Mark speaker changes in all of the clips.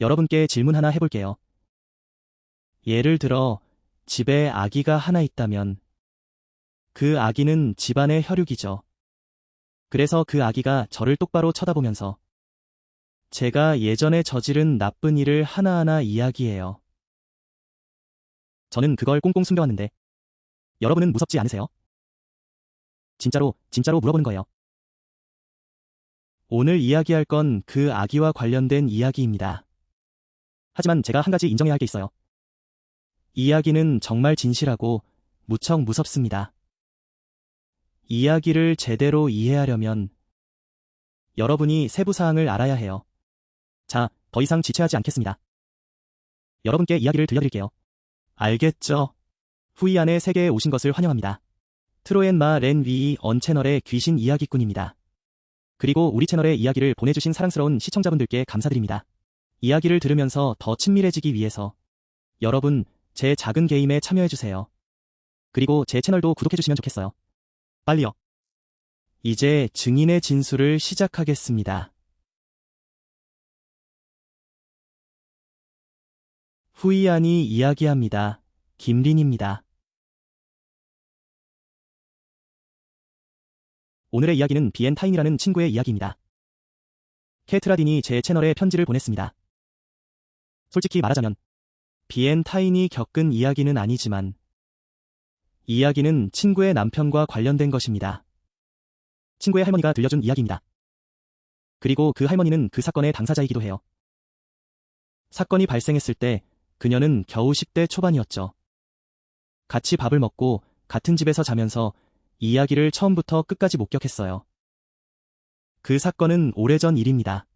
Speaker 1: 여러분께 질문 하나 해볼게요. 예를 들어, 집에 아기가 하나 있다면, 그 아기는 집안의 혈육이죠. 그래서 그 아기가 저를 똑바로 쳐다보면서, 제가 예전에 저지른 나쁜 일을 하나하나 이야기해요. 저는 그걸 꽁꽁 숨겨왔는데, 여러분은 무섭지 않으세요? 진짜로 물어보는 거예요. 오늘 이야기할 건 그 아기와 관련된 이야기입니다. 하지만 제가 한 가지 인정해야 할 게 있어요. 이야기는 정말 진실하고 무척 무섭습니다. 이야기를 제대로 이해하려면 여러분이 세부 사항을 알아야 해요. 자, 더 이상 지체하지 않겠습니다. 여러분께 이야기를 들려드릴게요. 알겠죠? 후이안의 세계에 오신 것을 환영합니다. 트로엔마 렌 위이 언 채널의 귀신 이야기꾼입니다. 그리고 우리 채널에 이야기를 보내주신 사랑스러운 시청자분들께 감사드립니다. 이야기를 들으면서 더 친밀해지기 위해서 여러분, 제 작은 게임에 참여해주세요. 그리고 제 채널도 구독해주시면 좋겠어요. 빨리요. 이제 증인의 진술을 시작하겠습니다. 후이안이 이야기합니다. 김린입니다. 오늘의 이야기는 비엔 타인이라는 친구의 이야기입니다. 캐트라딘이 제 채널에 편지를 보냈습니다. 솔직히 말하자면 비엔 타인이 겪은 이야기는 아니지만 이야기는 친구의 남편과 관련된 것입니다. 친구의 할머니가 들려준 이야기입니다. 그리고 그 할머니는 그 사건의 당사자이기도 해요. 사건이 발생했을 때 그녀는 겨우 10대 초반이었죠. 같이 밥을 먹고 같은 집에서 자면서 이야기를 처음부터 끝까지 목격했어요. 그 사건은 오래전 일입니다.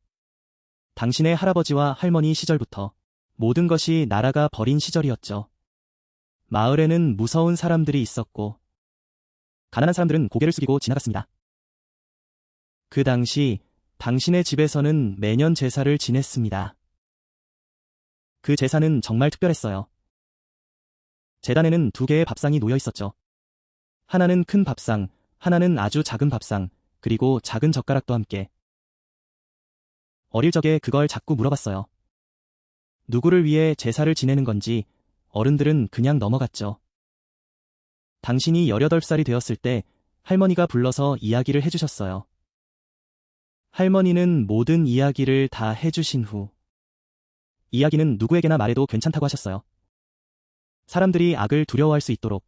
Speaker 1: 당신의 할아버지와 할머니 시절부터 모든 것이 날아가 버린 시절이었죠. 마을에는 무서운 사람들이 있었고 가난한 사람들은 고개를 숙이고 지나갔습니다. 그 당시 당신의 집에서는 매년 제사를 지냈습니다. 그 제사는 정말 특별했어요. 제단에는 두 개의 밥상이 놓여 있었죠. 하나는 큰 밥상, 하나는 아주 작은 밥상, 그리고 작은 젓가락도 함께. 어릴 적에 그걸 자꾸 물어봤어요. 누구를 위해 제사를 지내는 건지 어른들은 그냥 넘어갔죠. 당신이 18살이 되었을 때 할머니가 불러서 이야기를 해주셨어요. 할머니는 모든 이야기를 다 해주신 후 이야기는 누구에게나 말해도 괜찮다고 하셨어요. 사람들이 악을 두려워할 수 있도록.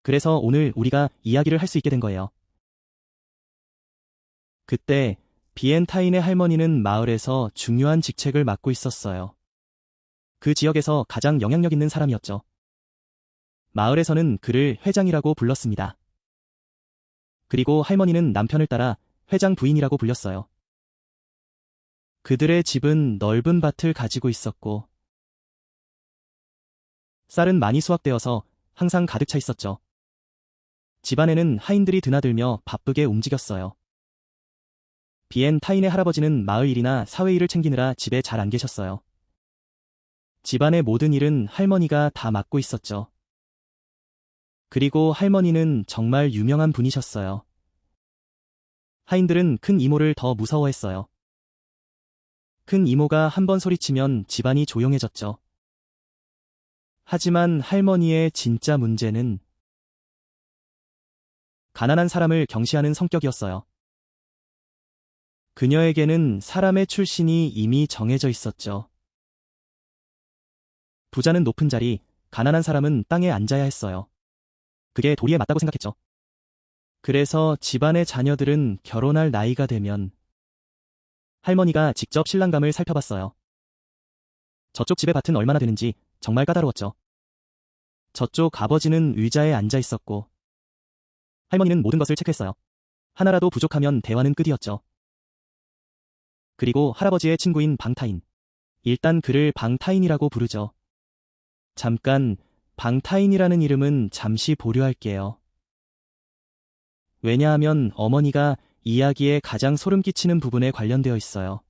Speaker 1: 그래서 오늘 우리가 이야기를 할 수 있게 된 거예요. 그때 비엔 타인의 할머니는 마을에서 중요한 직책을 맡고 있었어요. 그 지역에서 가장 영향력 있는 사람이었죠. 마을에서는 그를 회장이라고 불렀습니다. 그리고 할머니는 남편을 따라 회장 부인이라고 불렸어요. 그들의 집은 넓은 밭을 가지고 있었고 쌀은 많이 수확되어서 항상 가득 차 있었죠. 집안에는 하인들이 드나들며 바쁘게 움직였어요. 비엔 타인의 할아버지는 마을 일이나 사회 일을 챙기느라 집에 잘 안 계셨어요. 집안의 모든 일은 할머니가 다 맡고 있었죠. 그리고 할머니는 정말 유명한 분이셨어요. 하인들은 큰 이모를 더 무서워했어요. 큰 이모가 한 번 소리치면 집안이 조용해졌죠. 하지만 할머니의 진짜 문제는 가난한 사람을 경시하는 성격이었어요. 그녀에게는 사람의 출신이 이미 정해져 있었죠. 부자는 높은 자리, 가난한 사람은 땅에 앉아야 했어요. 그게 도리에 맞다고 생각했죠. 그래서 집안의 자녀들은 결혼할 나이가 되면 할머니가 직접 신랑감을 살펴봤어요. 저쪽 집의 밭은 얼마나 되는지 정말 까다로웠죠. 저쪽 아버지는 의자에 앉아 있었고 할머니는 모든 것을 체크했어요. 하나라도 부족하면 대화는 끝이었죠. 그리고 할아버지의 친구인 방타인. 일단 그를 방타인이라고 부르죠. 잠깐, 방타인이라는 이름은 잠시 보류할게요. 왜냐하면 어머니가 이야기에 가장 소름 끼치는 부분에 관련되어 있어요.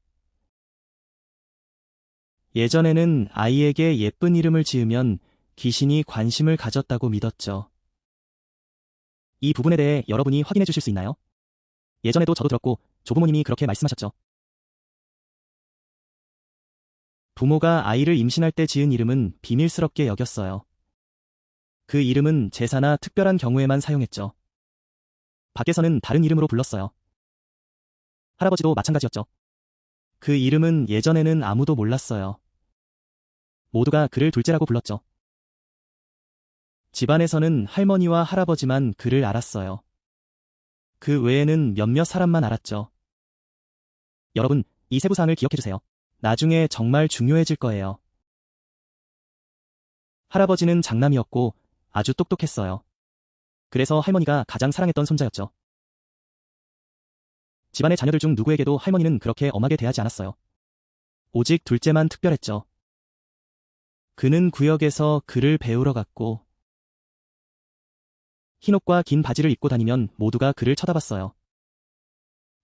Speaker 1: 예전에는 아이에게 예쁜 이름을 지으면 귀신이 관심을 가졌다고 믿었죠. 이 부분에 대해 여러분이 확인해 주실 수 있나요? 예전에도 저도 들었고 조부모님이 그렇게 말씀하셨죠. 부모가 아이를 임신할 때 지은 이름은 비밀스럽게 여겼어요. 그 이름은 제사나 특별한 경우에만 사용했죠. 밖에서는 다른 이름으로 불렀어요. 할아버지도 마찬가지였죠. 그 이름은 예전에는 아무도 몰랐어요. 모두가 그를 둘째라고 불렀죠. 집안에서는 할머니와 할아버지만 그를 알았어요. 그 외에는 몇몇 사람만 알았죠. 여러분, 이 세부사항을 기억해주세요. 나중에 정말 중요해질 거예요. 할아버지는 장남이었고 아주 똑똑했어요. 그래서 할머니가 가장 사랑했던 손자였죠. 집안의 자녀들 중 누구에게도 할머니는 그렇게 엄하게 대하지 않았어요. 오직 둘째만 특별했죠. 그는 구역에서 글을 배우러 갔고 흰옷과 긴 바지를 입고 다니면 모두가 그를 쳐다봤어요.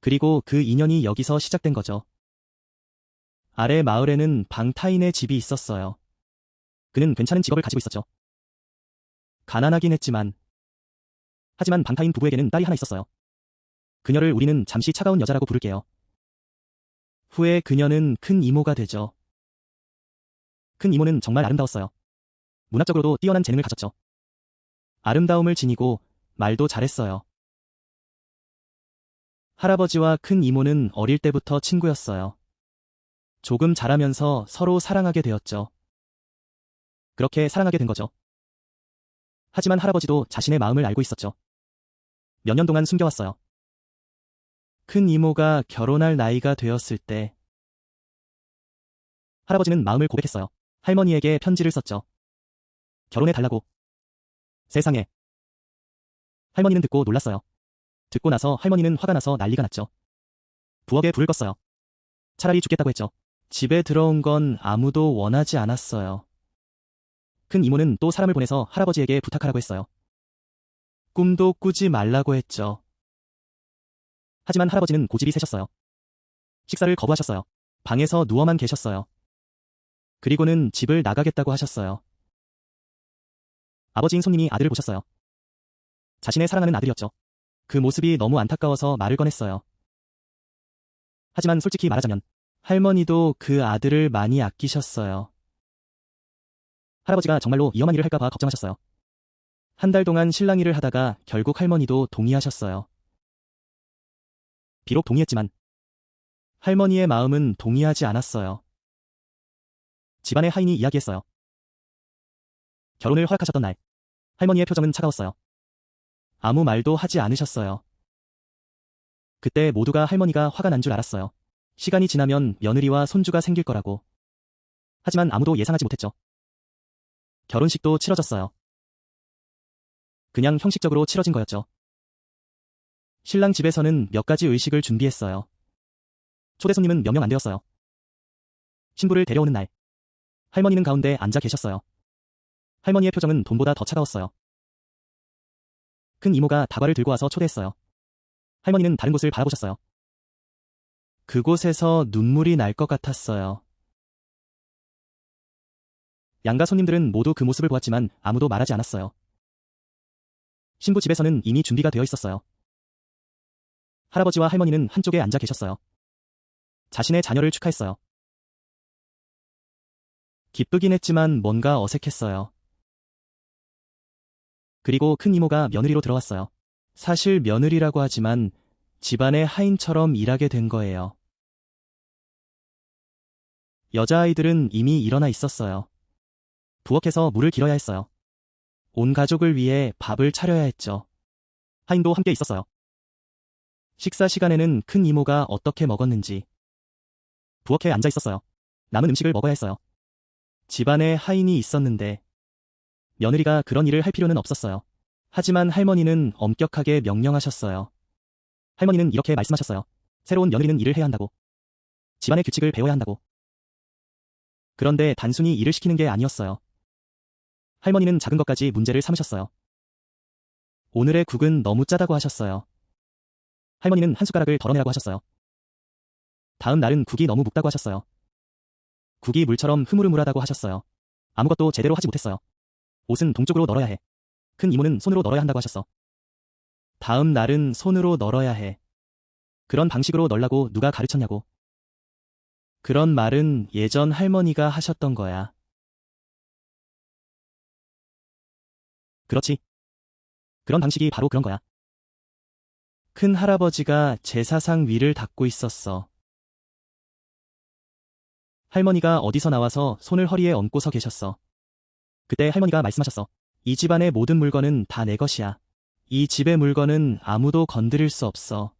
Speaker 1: 그리고 그 인연이 여기서 시작된 거죠. 아래 마을에는 방타인의 집이 있었어요. 그는 괜찮은 직업을 가지고 있었죠. 가난하긴 했지만 하지만 방타인 부부에게는 딸이 하나 있었어요. 그녀를 우리는 잠시 차가운 여자라고 부를게요. 후에 그녀는 큰 이모가 되죠. 큰 이모는 정말 아름다웠어요. 문학적으로도 뛰어난 재능을 가졌죠. 아름다움을 지니고 말도 잘했어요. 할아버지와 큰 이모는 어릴 때부터 친구였어요. 조금 자라면서 서로 사랑하게 되었죠. 그렇게 사랑하게 된 거죠. 하지만 할아버지도 자신의 마음을 알고 있었죠. 몇 년 동안 숨겨왔어요. 큰 이모가 결혼할 나이가 되었을 때 할아버지는 마음을 고백했어요. 할머니에게 편지를 썼죠. 결혼해달라고. 세상에. 할머니는 듣고 놀랐어요. 듣고 나서 할머니는 화가 나서 난리가 났죠. 부엌에 불을 껐어요. 차라리 죽겠다고 했죠. 집에 들어온 건 아무도 원하지 않았어요. 큰 이모는 또 사람을 보내서 할아버지에게 부탁하라고 했어요. 꿈도 꾸지 말라고 했죠. 하지만 할아버지는 고집이 세셨어요. 식사를 거부하셨어요. 방에서 누워만 계셨어요. 그리고는 집을 나가겠다고 하셨어요. 아버지인 손님이 아들을 보셨어요. 자신의 사랑하는 아들이었죠. 그 모습이 너무 안타까워서 말을 꺼냈어요. 하지만 솔직히 말하자면 할머니도 그 아들을 많이 아끼셨어요. 할아버지가 정말로 위험한 일을 할까봐 걱정하셨어요. 한 달 동안 실랑 일을 하다가 결국 할머니도 동의하셨어요. 비록 동의했지만 할머니의 마음은 동의하지 않았어요. 집안의 하인이 이야기했어요. 결혼을 허락하셨던 날, 할머니의 표정은 차가웠어요. 아무 말도 하지 않으셨어요. 그때 모두가 할머니가 화가 난 줄 알았어요. 시간이 지나면 며느리와 손주가 생길 거라고. 하지만 아무도 예상하지 못했죠. 결혼식도 치러졌어요. 그냥 형식적으로 치러진 거였죠. 신랑 집에서는 몇 가지 의식을 준비했어요. 초대 손님은 몇 명 안 되었어요. 신부를 데려오는 날, 할머니는 가운데 앉아 계셨어요. 할머니의 표정은 돈보다 더 차가웠어요. 큰 이모가 다과를 들고 와서 초대했어요. 할머니는 다른 곳을 바라보셨어요. 그곳에서 눈물이 날 것 같았어요. 양가 손님들은 모두 그 모습을 보았지만 아무도 말하지 않았어요. 신부 집에서는 이미 준비가 되어 있었어요. 할아버지와 할머니는 한쪽에 앉아 계셨어요. 자신의 자녀를 축하했어요. 기쁘긴 했지만 뭔가 어색했어요. 그리고 큰 이모가 며느리로 들어왔어요. 사실 며느리라고 하지만 집안의 하인처럼 일하게 된 거예요. 여자아이들은 이미 일어나 있었어요. 부엌에서 물을 길어야 했어요. 온 가족을 위해 밥을 차려야 했죠. 하인도 함께 있었어요. 식사 시간에는 큰 이모가 어떻게 먹었는지 부엌에 앉아 있었어요. 남은 음식을 먹어야 했어요. 집안에 하인이 있었는데 며느리가 그런 일을 할 필요는 없었어요. 하지만 할머니는 엄격하게 명령하셨어요. 할머니는 이렇게 말씀하셨어요. 새로운 며느리는 일을 해야 한다고. 집안의 규칙을 배워야 한다고. 그런데 단순히 일을 시키는 게 아니었어요. 할머니는 작은 것까지 문제를 삼으셨어요. 오늘의 국은 너무 짜다고 하셨어요. 할머니는 한 숟가락을 덜어내라고 하셨어요. 다음 날은 국이 너무 묵다고 하셨어요. 국이 물처럼 흐물흐물하다고 하셨어요. 아무것도 제대로 하지 못했어요. 옷은 동쪽으로 널어야 해. 큰 이모는 손으로 널어야 한다고 하셨어. 다음 날은 손으로 널어야 해. 그런 방식으로 널라고 누가 가르쳤냐고. 그런 말은 예전 할머니가 하셨던 거야. 그렇지. 그런 방식이 바로 그런 거야. 큰 할아버지가 제사상 위를 닦고 있었어. 할머니가 어디서 나와서 손을 허리에 얹고 서 계셨어. 그때 할머니가 말씀하셨어. 이 집안의 모든 물건은 다 내 것이야. 이 집의 물건은 아무도 건드릴 수 없어.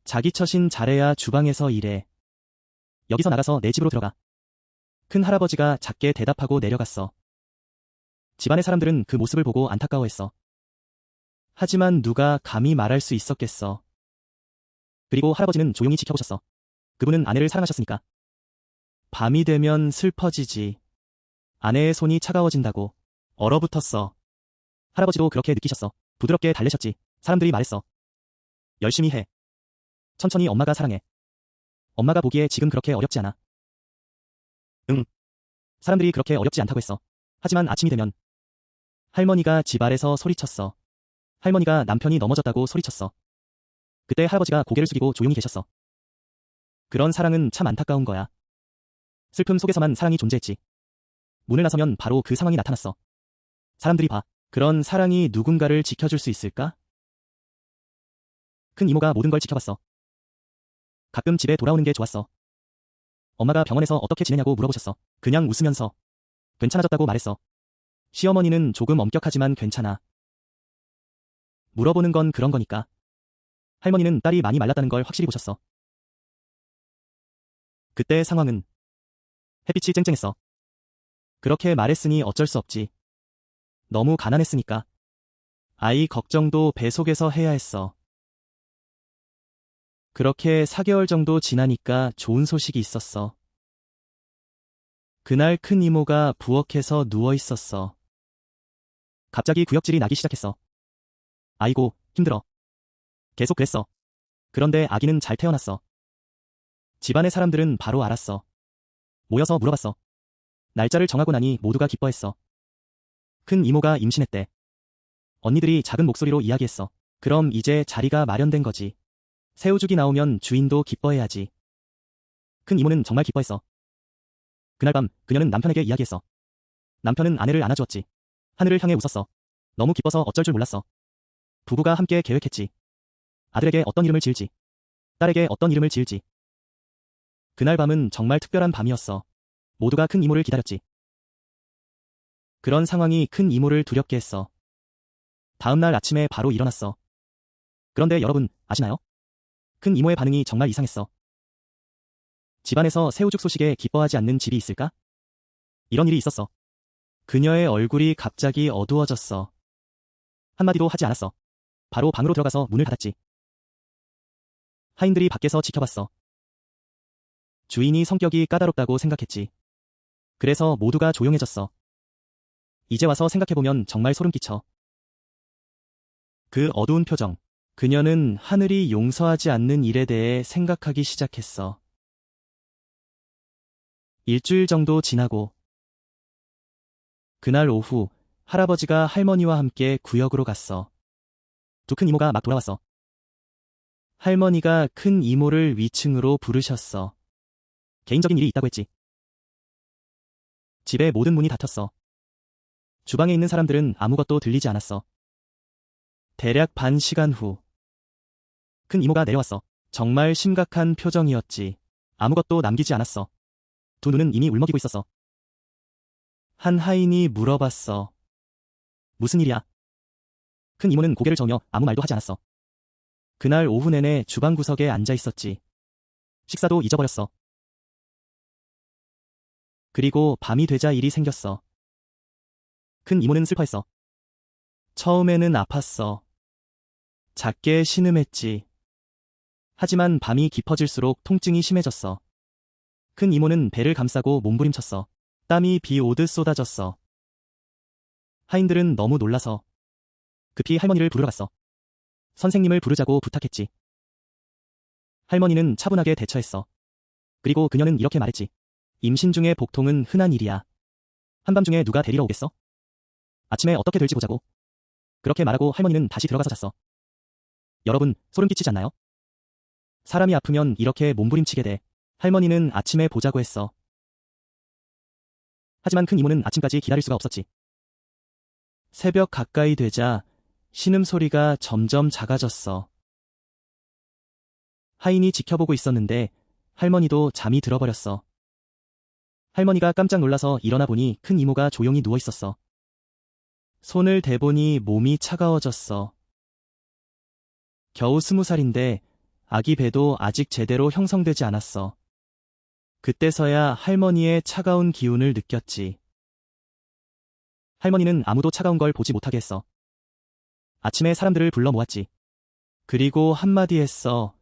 Speaker 1: 자기 처신 잘해야 주방에서 일해. 여기서 나가서 내 집으로 들어가. 큰 할아버지가 작게 대답하고 내려갔어. 집안의 사람들은 그 모습을 보고 안타까워했어. 하지만 누가 감히 말할 수 있었겠어. 그리고 할아버지는 조용히 지켜보셨어. 그분은 아내를 사랑하셨으니까. 밤이 되면 슬퍼지지. 아내의 손이 차가워진다고. 얼어붙었어. 할아버지도 그렇게 느끼셨어. 부드럽게 달래셨지. 사람들이 말했어. 열심히 해. 천천히 엄마가 사랑해. 엄마가 보기에 지금 그렇게 어렵지 않아. 응. 사람들이 그렇게 어렵지 않다고 했어. 하지만 아침이 되면 할머니가 집 아래서 소리쳤어. 할머니가 남편이 넘어졌다고 소리쳤어. 그때 할아버지가 고개를 숙이고 조용히 계셨어. 그런 사랑은 참 안타까운 거야. 슬픔 속에서만 사랑이 존재했지. 문을 나서면 바로 그 상황이 나타났어. 사람들이 봐. 그런 사랑이 누군가를 지켜줄 수 있을까? 큰 이모가 모든 걸 지켜봤어. 가끔 집에 돌아오는 게 좋았어. 엄마가 병원에서 어떻게 지내냐고 물어보셨어. 그냥 웃으면서 괜찮아졌다고 말했어. 시어머니는 조금 엄격하지만 괜찮아. 물어보는 건 그런 거니까. 할머니는 딸이 많이 말랐다는 걸 확실히 보셨어. 그때 상황은 햇빛이 쨍쨍했어. 그렇게 말했으니 어쩔 수 없지. 너무 가난했으니까. 아이 걱정도 배 속에서 해야 했어. 그렇게 4개월 정도 지나니까 좋은 소식이 있었어. 그날 큰 이모가 부엌에서 누워 있었어. 갑자기 구역질이 나기 시작했어. 아이고, 힘들어. 계속 그랬어. 그런데 아기는 잘 태어났어. 집안의 사람들은 바로 알았어. 모여서 물어봤어. 날짜를 정하고 나니 모두가 기뻐했어. 큰 이모가 임신했대. 언니들이 작은 목소리로 이야기했어. 그럼 이제 자리가 마련된 거지. 새우죽이 나오면 주인도 기뻐해야지. 큰 이모는 정말 기뻐했어. 그날 밤 그녀는 남편에게 이야기했어. 남편은 아내를 안아주었지. 하늘을 향해 웃었어. 너무 기뻐서 어쩔 줄 몰랐어. 부부가 함께 계획했지. 아들에게 어떤 이름을 지을지. 딸에게 어떤 이름을 지을지. 그날 밤은 정말 특별한 밤이었어. 모두가 큰 이모를 기다렸지. 그런 상황이 큰 이모를 두렵게 했어. 다음날 아침에 바로 일어났어. 그런데 여러분, 아시나요? 큰 이모의 반응이 정말 이상했어. 집안에서 새우죽 소식에 기뻐하지 않는 집이 있을까? 이런 일이 있었어. 그녀의 얼굴이 갑자기 어두워졌어. 한마디도 하지 않았어. 바로 방으로 들어가서 문을 닫았지. 하인들이 밖에서 지켜봤어. 주인이 성격이 까다롭다고 생각했지. 그래서 모두가 조용해졌어. 이제 와서 생각해보면 정말 소름 끼쳐. 그 어두운 표정. 그녀는 하늘이 용서하지 않는 일에 대해 생각하기 시작했어. 일주일 정도 지나고 그날 오후 할아버지가 할머니와 함께 구역으로 갔어. 두 큰 이모가 막 돌아왔어. 할머니가 큰 이모를 위층으로 부르셨어. 개인적인 일이 있다고 했지. 집의 모든 문이 닫혔어. 주방에 있는 사람들은 아무것도 들리지 않았어. 대략 반 시간 후 큰 이모가 내려왔어. 정말 심각한 표정이었지. 아무것도 남기지 않았어. 두 눈은 이미 울먹이고 있었어. 한 하인이 물어봤어. 무슨 일이야? 큰 이모는 고개를 저으며 아무 말도 하지 않았어. 그날 오후 내내 주방 구석에 앉아 있었지. 식사도 잊어버렸어. 그리고 밤이 되자 일이 생겼어. 큰 이모는 슬퍼했어. 처음에는 아팠어. 작게 신음했지. 하지만 밤이 깊어질수록 통증이 심해졌어. 큰 이모는 배를 감싸고 몸부림쳤어. 땀이 비 오듯 쏟아졌어. 하인들은 너무 놀라서 급히 할머니를 부르러 갔어. 선생님을 부르자고 부탁했지. 할머니는 차분하게 대처했어. 그리고 그녀는 이렇게 말했지. 임신 중에 복통은 흔한 일이야. 한밤중에 누가 데리러 오겠어? 아침에 어떻게 될지 보자고. 그렇게 말하고 할머니는 다시 들어가서 잤어. 여러분, 소름 끼치지 않나요? 사람이 아프면 이렇게 몸부림치게 돼. 할머니는 아침에 보자고 했어. 하지만 큰 이모는 아침까지 기다릴 수가 없었지. 새벽 가까이 되자 신음소리가 점점 작아졌어. 하인이 지켜보고 있었는데 할머니도 잠이 들어버렸어. 할머니가 깜짝 놀라서 일어나 보니 큰 이모가 조용히 누워 있었어. 손을 대보니 몸이 차가워졌어. 겨우 20살인데 아기 배도 아직 제대로 형성되지 않았어. 그때서야 할머니의 차가운 기운을 느꼈지. 할머니는 아무도 차가운 걸 보지 못하게 했어. 아침에 사람들을 불러 모았지. 그리고 한마디 했어.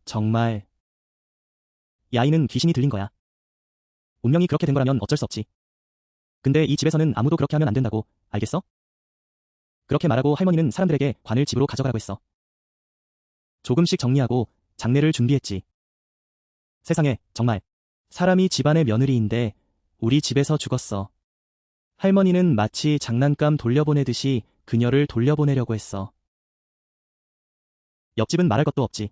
Speaker 1: 정말. 이 아이는 귀신이 들린 거야. 운명이 그렇게 된 거라면 어쩔 수 없지. 근데 이 집에서는 아무도 그렇게 하면 안 된다고, 알겠어? 그렇게 말하고 할머니는 사람들에게 관을 집으로 가져가라고 했어. 조금씩 정리하고 장례를 준비했지. 세상에, 정말. 사람이 집안의 며느리인데 우리 집에서 죽었어. 할머니는 마치 장난감 돌려보내듯이 그녀를 돌려보내려고 했어. 옆집은 말할 것도 없지.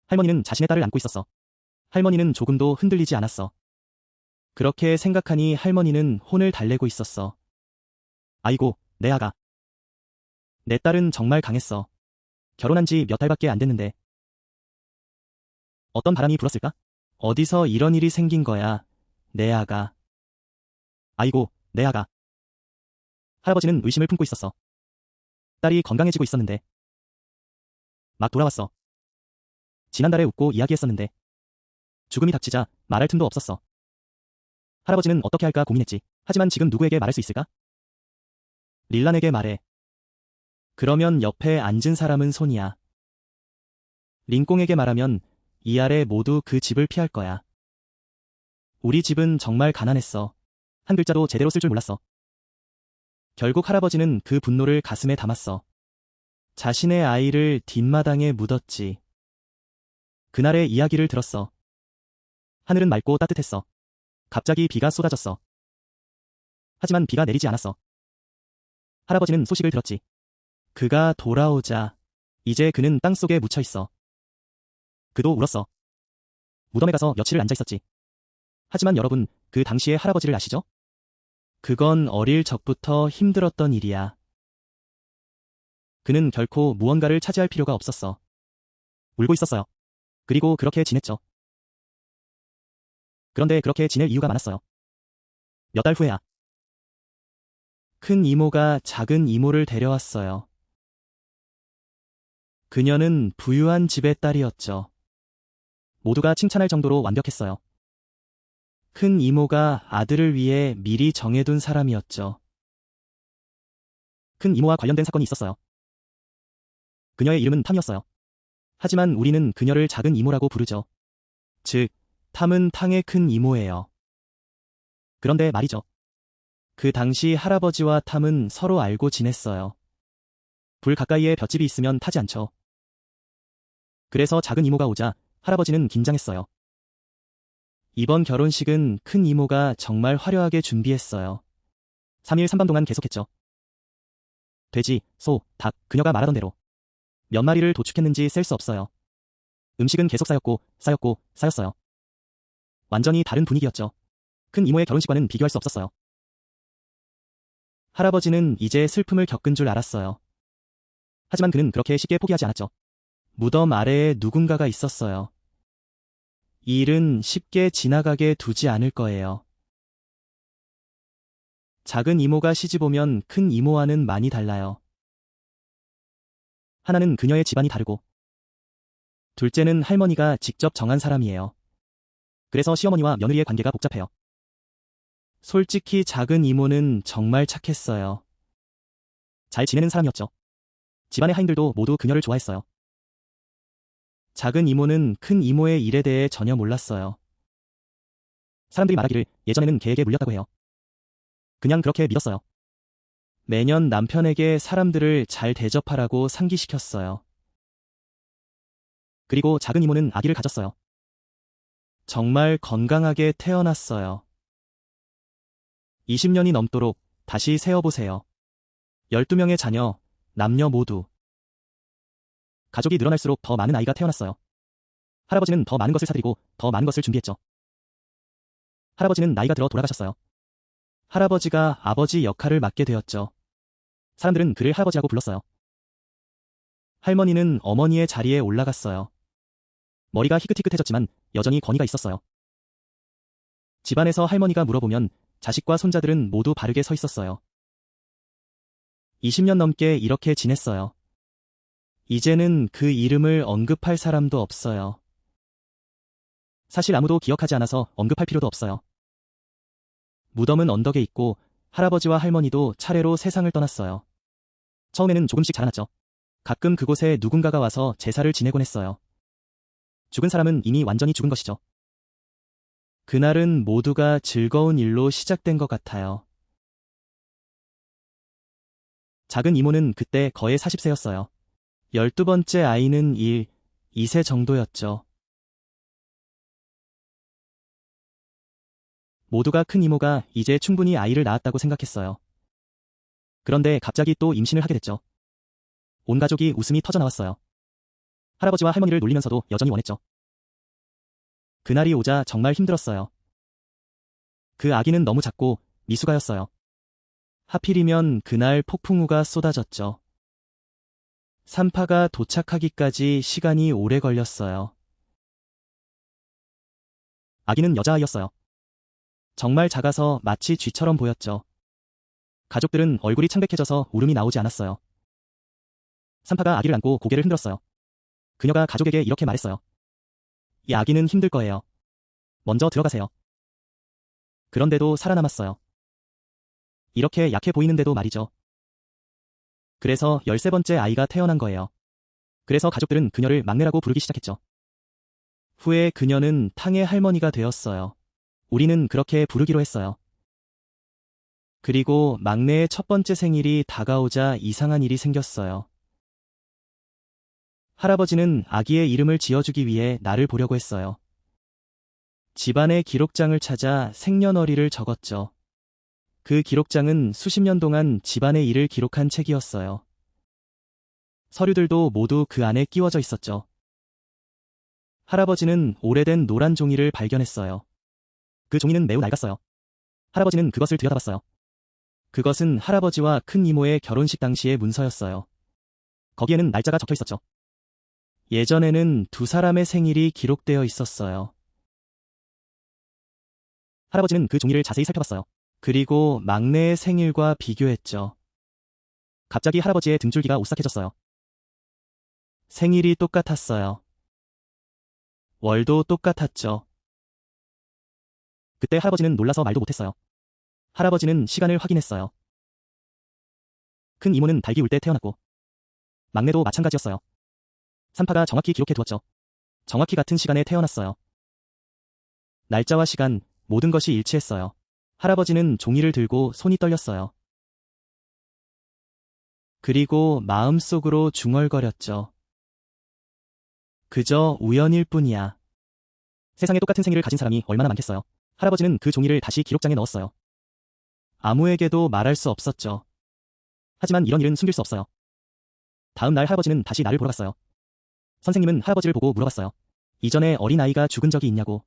Speaker 1: 할머니는 자신의 딸을 안고 있었어. 할머니는 조금도 흔들리지 않았어. 그렇게 생각하니 할머니는 혼을 달래고 있었어. 아이고, 내 아가. 내 딸은 정말 강했어. 결혼한 지 몇 달밖에 안 됐는데. 어떤 바람이 불었을까? 어디서 이런 일이 생긴 거야, 내 아가. 아이고, 내 아가. 할아버지는 의심을 품고 있었어. 딸이 건강해지고 있었는데. 막 돌아왔어. 지난달에 웃고 이야기했었는데. 죽음이 닥치자 말할 틈도 없었어. 할아버지는 어떻게 할까 고민했지. 하지만 지금 누구에게 말할 수 있을까? 릴란에게 말해. 그러면 옆에 앉은 사람은 손이야. 링꽁에게 말하면 이 아래 모두 그 집을 피할 거야. 우리 집은 정말 가난했어. 한 글자도 제대로 쓸 줄 몰랐어. 결국 할아버지는 그 분노를 가슴에 담았어. 자신의 아이를 뒷마당에 묻었지. 그날의 이야기를 들었어. 하늘은 맑고 따뜻했어. 갑자기 비가 쏟아졌어. 하지만 비가 내리지 않았어. 할아버지는 소식을 들었지. 그가 돌아오자 이제 그는 땅속에 묻혀 있어. 그도 울었어. 무덤에 가서 며칠을 앉아 있었지. 하지만 여러분, 그 당시의 할아버지를 아시죠? 그건 어릴 적부터 힘들었던 일이야. 그는 결코 무언가를 차지할 필요가 없었어. 울고 있었어요. 그리고 그렇게 지냈죠. 그런데 그렇게 지낼 이유가 많았어요. 몇 달 후에야. 큰 이모가 작은 이모를 데려왔어요. 그녀는 부유한 집의 딸이었죠. 모두가 칭찬할 정도로 완벽했어요. 큰 이모가 아들을 위해 미리 정해둔 사람이었죠. 큰 이모와 관련된 사건이 있었어요. 그녀의 이름은 탐이었어요. 하지만 우리는 그녀를 작은 이모라고 부르죠. 즉, 탐은 탕의 큰 이모예요. 그런데 말이죠. 그 당시 할아버지와 탐은 서로 알고 지냈어요. 불 가까이에 볏집이 있으면 타지 않죠. 그래서 작은 이모가 오자 할아버지는 긴장했어요. 이번 결혼식은 큰 이모가 정말 화려하게 준비했어요. 3일 3밤 동안 계속했죠. 돼지, 소, 닭, 그녀가 말하던 대로. 몇 마리를 도축했는지 셀 수 없어요. 음식은 계속 쌓였고 쌓였고 쌓였어요. 완전히 다른 분위기였죠. 큰 이모의 결혼식과는 비교할 수 없었어요. 할아버지는 이제 슬픔을 겪은 줄 알았어요. 하지만 그는 그렇게 쉽게 포기하지 않았죠. 무덤 아래에 누군가가 있었어요. 이 일은 쉽게 지나가게 두지 않을 거예요. 작은 이모가 시집오면 큰 이모와는 많이 달라요. 하나는 그녀의 집안이 다르고, 둘째는 할머니가 직접 정한 사람이에요. 그래서 시어머니와 며느리의 관계가 복잡해요. 솔직히 작은 이모는 정말 착했어요. 잘 지내는 사람이었죠. 집안의 하인들도 모두 그녀를 좋아했어요. 작은 이모는 큰 이모의 일에 대해 전혀 몰랐어요. 사람들이 말하기를 예전에는 개에게 물렸다고 해요. 그냥 그렇게 믿었어요. 매년 남편에게 사람들을 잘 대접하라고 상기시켰어요. 그리고 작은 이모는 아기를 가졌어요. 정말 건강하게 태어났어요. 20년이 넘도록 다시 세어보세요. 12명의 자녀, 남녀 모두. 가족이 늘어날수록 더 많은 아이가 태어났어요. 할아버지는 더 많은 것을 사드리고 더 많은 것을 준비했죠. 할아버지는 나이가 들어 돌아가셨어요. 할아버지가 아버지 역할을 맡게 되었죠. 사람들은 그를 할아버지라고 불렀어요. 할머니는 어머니의 자리에 올라갔어요. 머리가 희끗희끗해졌지만 여전히 권위가 있었어요. 집안에서 할머니가 물어보면 자식과 손자들은 모두 바르게 서 있었어요. 20년 넘게 이렇게 지냈어요. 이제는 그 이름을 언급할 사람도 없어요. 사실 아무도 기억하지 않아서 언급할 필요도 없어요. 무덤은 언덕에 있고 할아버지와 할머니도 차례로 세상을 떠났어요. 처음에는 조금씩 자라났죠. 가끔 그곳에 누군가가 와서 제사를 지내곤 했어요. 죽은 사람은 이미 완전히 죽은 것이죠. 그날은 모두가 즐거운 일로 시작된 것 같아요. 작은 이모는 그때 거의 40세였어요. 12번째 아이는 2세 정도였죠. 모두가 큰 이모가 이제 충분히 아이를 낳았다고 생각했어요. 그런데 갑자기 또 임신을 하게 됐죠. 온 가족이 웃음이 터져 나왔어요. 할아버지와 할머니를 놀리면서도 여전히 원했죠. 그날이 오자 정말 힘들었어요. 그 아기는 너무 작고 미숙아였어요. 하필이면 그날 폭풍우가 쏟아졌죠. 산파가 도착하기까지 시간이 오래 걸렸어요. 아기는 여자아이였어요. 정말 작아서 마치 쥐처럼 보였죠. 가족들은 얼굴이 창백해져서 울음이 나오지 않았어요. 산파가 아기를 안고 고개를 흔들었어요. 그녀가 가족에게 이렇게 말했어요. 이 아기는 힘들 거예요. 먼저 들어가세요. 그런데도 살아남았어요. 이렇게 약해 보이는데도 말이죠. 그래서 13번째 아이가 태어난 거예요. 그래서 가족들은 그녀를 막내라고 부르기 시작했죠. 후에 그녀는 탕의 할머니가 되었어요. 우리는 그렇게 부르기로 했어요. 그리고 막내의 첫 번째 생일이 다가오자 이상한 일이 생겼어요. 할아버지는 아기의 이름을 지어주기 위해 나를 보려고 했어요. 집안의 기록장을 찾아 생년월일을 적었죠. 그 기록장은 수십 년 동안 집안의 일을 기록한 책이었어요. 서류들도 모두 그 안에 끼워져 있었죠. 할아버지는 오래된 노란 종이를 발견했어요. 그 종이는 매우 낡았어요. 할아버지는 그것을 들여다봤어요. 그것은 할아버지와 큰 이모의 결혼식 당시의 문서였어요. 거기에는 날짜가 적혀 있었죠. 예전에는 두 사람의 생일이 기록되어 있었어요. 할아버지는 그 종이를 자세히 살펴봤어요. 그리고 막내의 생일과 비교했죠. 갑자기 할아버지의 등줄기가 오싹해졌어요. 생일이 똑같았어요. 월도 똑같았죠. 그때 할아버지는 놀라서 말도 못했어요. 할아버지는 시간을 확인했어요. 큰 이모는 닭이 울 때 태어났고 막내도 마찬가지였어요. 산파가 정확히 기록해 두었죠. 정확히 같은 시간에 태어났어요. 날짜와 시간, 모든 것이 일치했어요. 할아버지는 종이를 들고 손이 떨렸어요. 그리고 마음속으로 중얼거렸죠. 그저 우연일 뿐이야. 세상에 똑같은 생일을 가진 사람이 얼마나 많겠어요. 할아버지는 그 종이를 다시 기록장에 넣었어요. 아무에게도 말할 수 없었죠. 하지만 이런 일은 숨길 수 없어요. 다음 날 할아버지는 다시 나를 보러 갔어요. 선생님은 할아버지를 보고 물어봤어요. 이전에 어린아이가 죽은 적이 있냐고.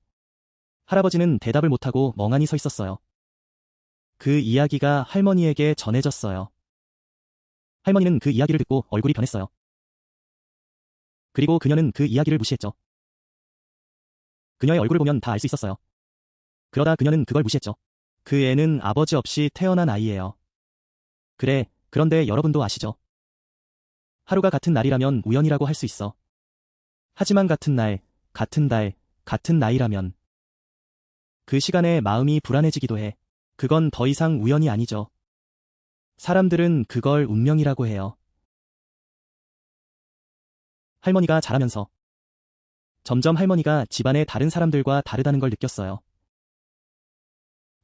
Speaker 1: 할아버지는 대답을 못하고 멍하니 서 있었어요. 그 이야기가 할머니에게 전해졌어요. 할머니는 그 이야기를 듣고 얼굴이 변했어요. 그리고 그녀는 그 이야기를 무시했죠. 그녀의 얼굴을 보면 다 알 수 있었어요. 그러다 그녀는 그걸 무시했죠. 그 애는 아버지 없이 태어난 아이예요. 그래, 그런데 여러분도 아시죠? 하루가 같은 날이라면 우연이라고 할 수 있어. 하지만 같은 날, 같은 달, 같은 나이라면 그 시간에 마음이 불안해지기도 해. 그건 더 이상 우연이 아니죠. 사람들은 그걸 운명이라고 해요. 할머니가 자라면서 점점 할머니가 집안의 다른 사람들과 다르다는 걸 느꼈어요.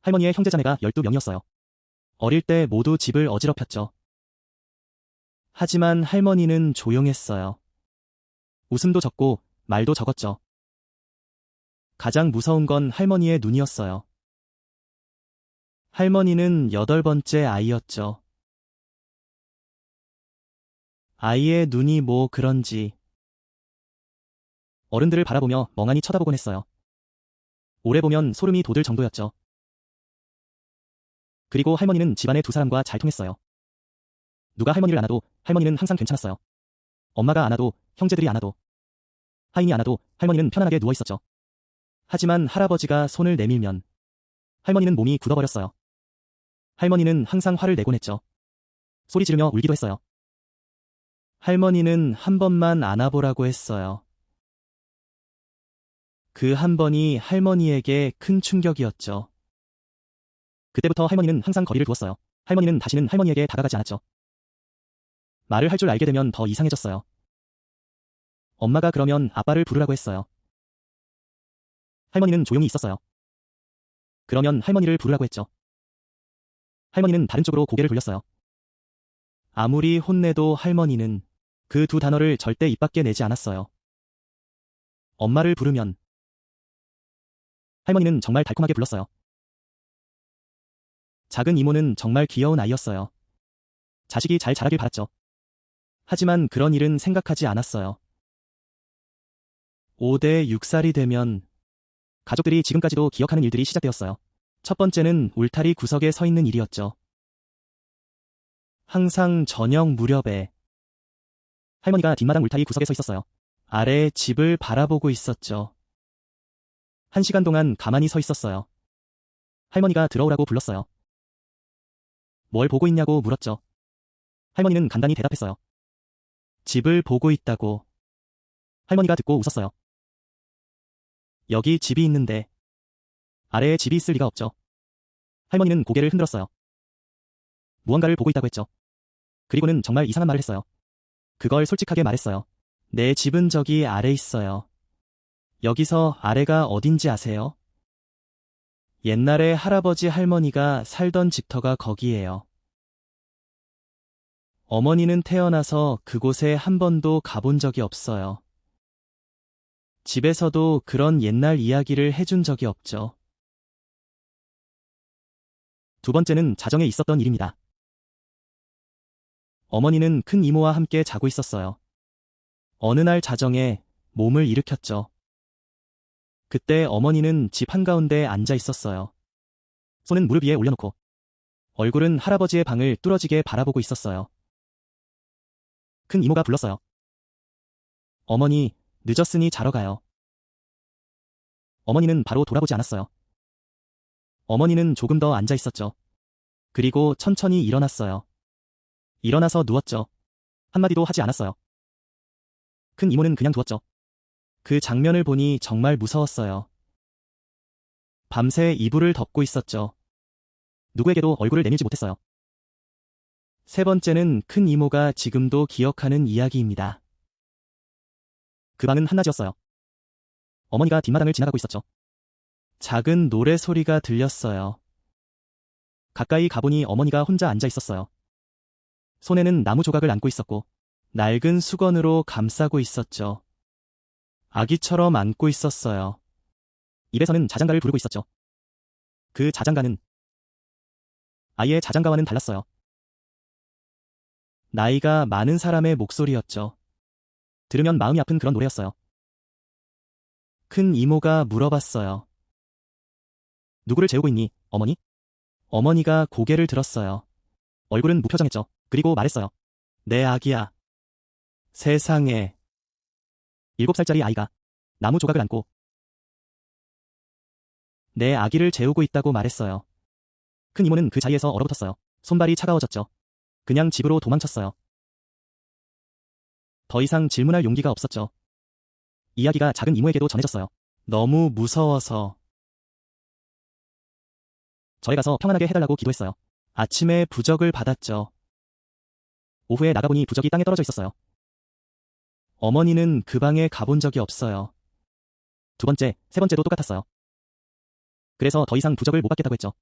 Speaker 1: 할머니의 형제자매가 12명이었어요. 어릴 때 모두 집을 어지럽혔죠. 하지만 할머니는 조용했어요. 웃음도 적고 말도 적었죠. 가장 무서운 건 할머니의 눈이었어요. 할머니는 8번째 아이였죠. 아이의 눈이 뭐 그런지 어른들을 바라보며 멍하니 쳐다보곤 했어요. 오래 보면 소름이 돋을 정도였죠. 그리고 할머니는 집안의 두 사람과 잘 통했어요. 누가 할머니를 안아도 할머니는 항상 괜찮았어요. 엄마가 안아도, 형제들이 안아도, 하인이 안아도 할머니는 편안하게 누워 있었죠. 하지만 할아버지가 손을 내밀면 할머니는 몸이 굳어버렸어요. 할머니는 항상 화를 내곤 했죠. 소리 지르며 울기도 했어요. 할머니는 한 번만 안아보라고 했어요. 그 한 번이 할머니에게 큰 충격이었죠. 그때부터 할머니는 항상 거리를 두었어요. 할머니는 다시는 할머니에게 다가가지 않았죠. 말을 할 줄 알게 되면 더 이상해졌어요. 엄마가 그러면 아빠를 부르라고 했어요. 할머니는 조용히 있었어요. 그러면 할머니를 부르라고 했죠. 할머니는 다른 쪽으로 고개를 돌렸어요. 아무리 혼내도 할머니는 그 두 단어를 절대 입 밖에 내지 않았어요. 엄마를 부르면 할머니는 정말 달콤하게 불렀어요. 작은 이모는 정말 귀여운 아이였어요. 자식이 잘 자라길 바랐죠. 하지만 그런 일은 생각하지 않았어요. 5대 6살이 되면 가족들이 지금까지도 기억하는 일들이 시작되었어요. 첫 번째는 울타리 구석에 서 있는 일이었죠. 항상 저녁 무렵에 할머니가 뒷마당 울타리 구석에 서 있었어요. 아래의 집을 바라보고 있었죠. 1시간 동안 가만히 서 있었어요. 할머니가 들어오라고 불렀어요. 뭘 보고 있냐고 물었죠. 할머니는 간단히 대답했어요. 집을 보고 있다고. 할머니가 듣고 웃었어요. 여기 집이 있는데 아래에 집이 있을 리가 없죠. 할머니는 고개를 흔들었어요. 무언가를 보고 있다고 했죠. 그리고는 정말 이상한 말을 했어요. 그걸 솔직하게 말했어요. 내 집은 저기 아래 있어요. 여기서 아래가 어딘지 아세요? 옛날에 할아버지 할머니가 살던 집터가 거기예요. 어머니는 태어나서 그곳에 한 번도 가본 적이 없어요. 집에서도 그런 옛날 이야기를 해준 적이 없죠. 두 번째는 자정에 있었던 일입니다. 어머니는 큰 이모와 함께 자고 있었어요. 어느 날 자정에 몸을 일으켰죠. 그때 어머니는 집 한가운데 앉아 있었어요. 손은 무릎 위에 올려놓고 얼굴은 할아버지의 방을 뚫어지게 바라보고 있었어요. 큰 이모가 불렀어요. 어머니, 늦었으니 자러 가요. 어머니는 바로 돌아보지 않았어요. 어머니는 조금 더 앉아 있었죠. 그리고 천천히 일어났어요. 일어나서 누웠죠. 한마디도 하지 않았어요. 큰 이모는 그냥 두었죠. 그 장면을 보니 정말 무서웠어요. 밤새 이불을 덮고 있었죠. 누구에게도 얼굴을 내밀지 못했어요. 세 번째는 큰 이모가 지금도 기억하는 이야기입니다. 그 방은 한낮이었어요. 어머니가 뒷마당을 지나가고 있었죠. 작은 노래소리가 들렸어요. 가까이 가보니 어머니가 혼자 앉아 있었어요. 손에는 나무 조각을 안고 있었고 낡은 수건으로 감싸고 있었죠. 아기처럼 안고 있었어요. 입에서는 자장가를 부르고 있었죠. 그 자장가는 아이의 자장가와는 달랐어요. 나이가 많은 사람의 목소리였죠. 들으면 마음이 아픈 그런 노래였어요. 큰 이모가 물어봤어요. 누구를 재우고 있니, 어머니? 어머니가 고개를 들었어요. 얼굴은 무표정했죠. 그리고 말했어요. 내 아기야. 세상에. 7살짜리 아이가 나무 조각을 안고 내 아기를 재우고 있다고 말했어요. 큰 이모는 그 자리에서 얼어붙었어요. 손발이 차가워졌죠. 그냥 집으로 도망쳤어요. 더 이상 질문할 용기가 없었죠. 이야기가 작은 이모에게도 전해졌어요. 너무 무서워서. 저에 가서 평안하게 해달라고 기도했어요. 아침에 부적을 받았죠. 오후에 나가보니 부적이 땅에 떨어져 있었어요. 어머니는 그 방에 가본 적이 없어요. 두 번째, 세 번째도 똑같았어요. 그래서 더 이상 부적을 못 받겠다고 했죠.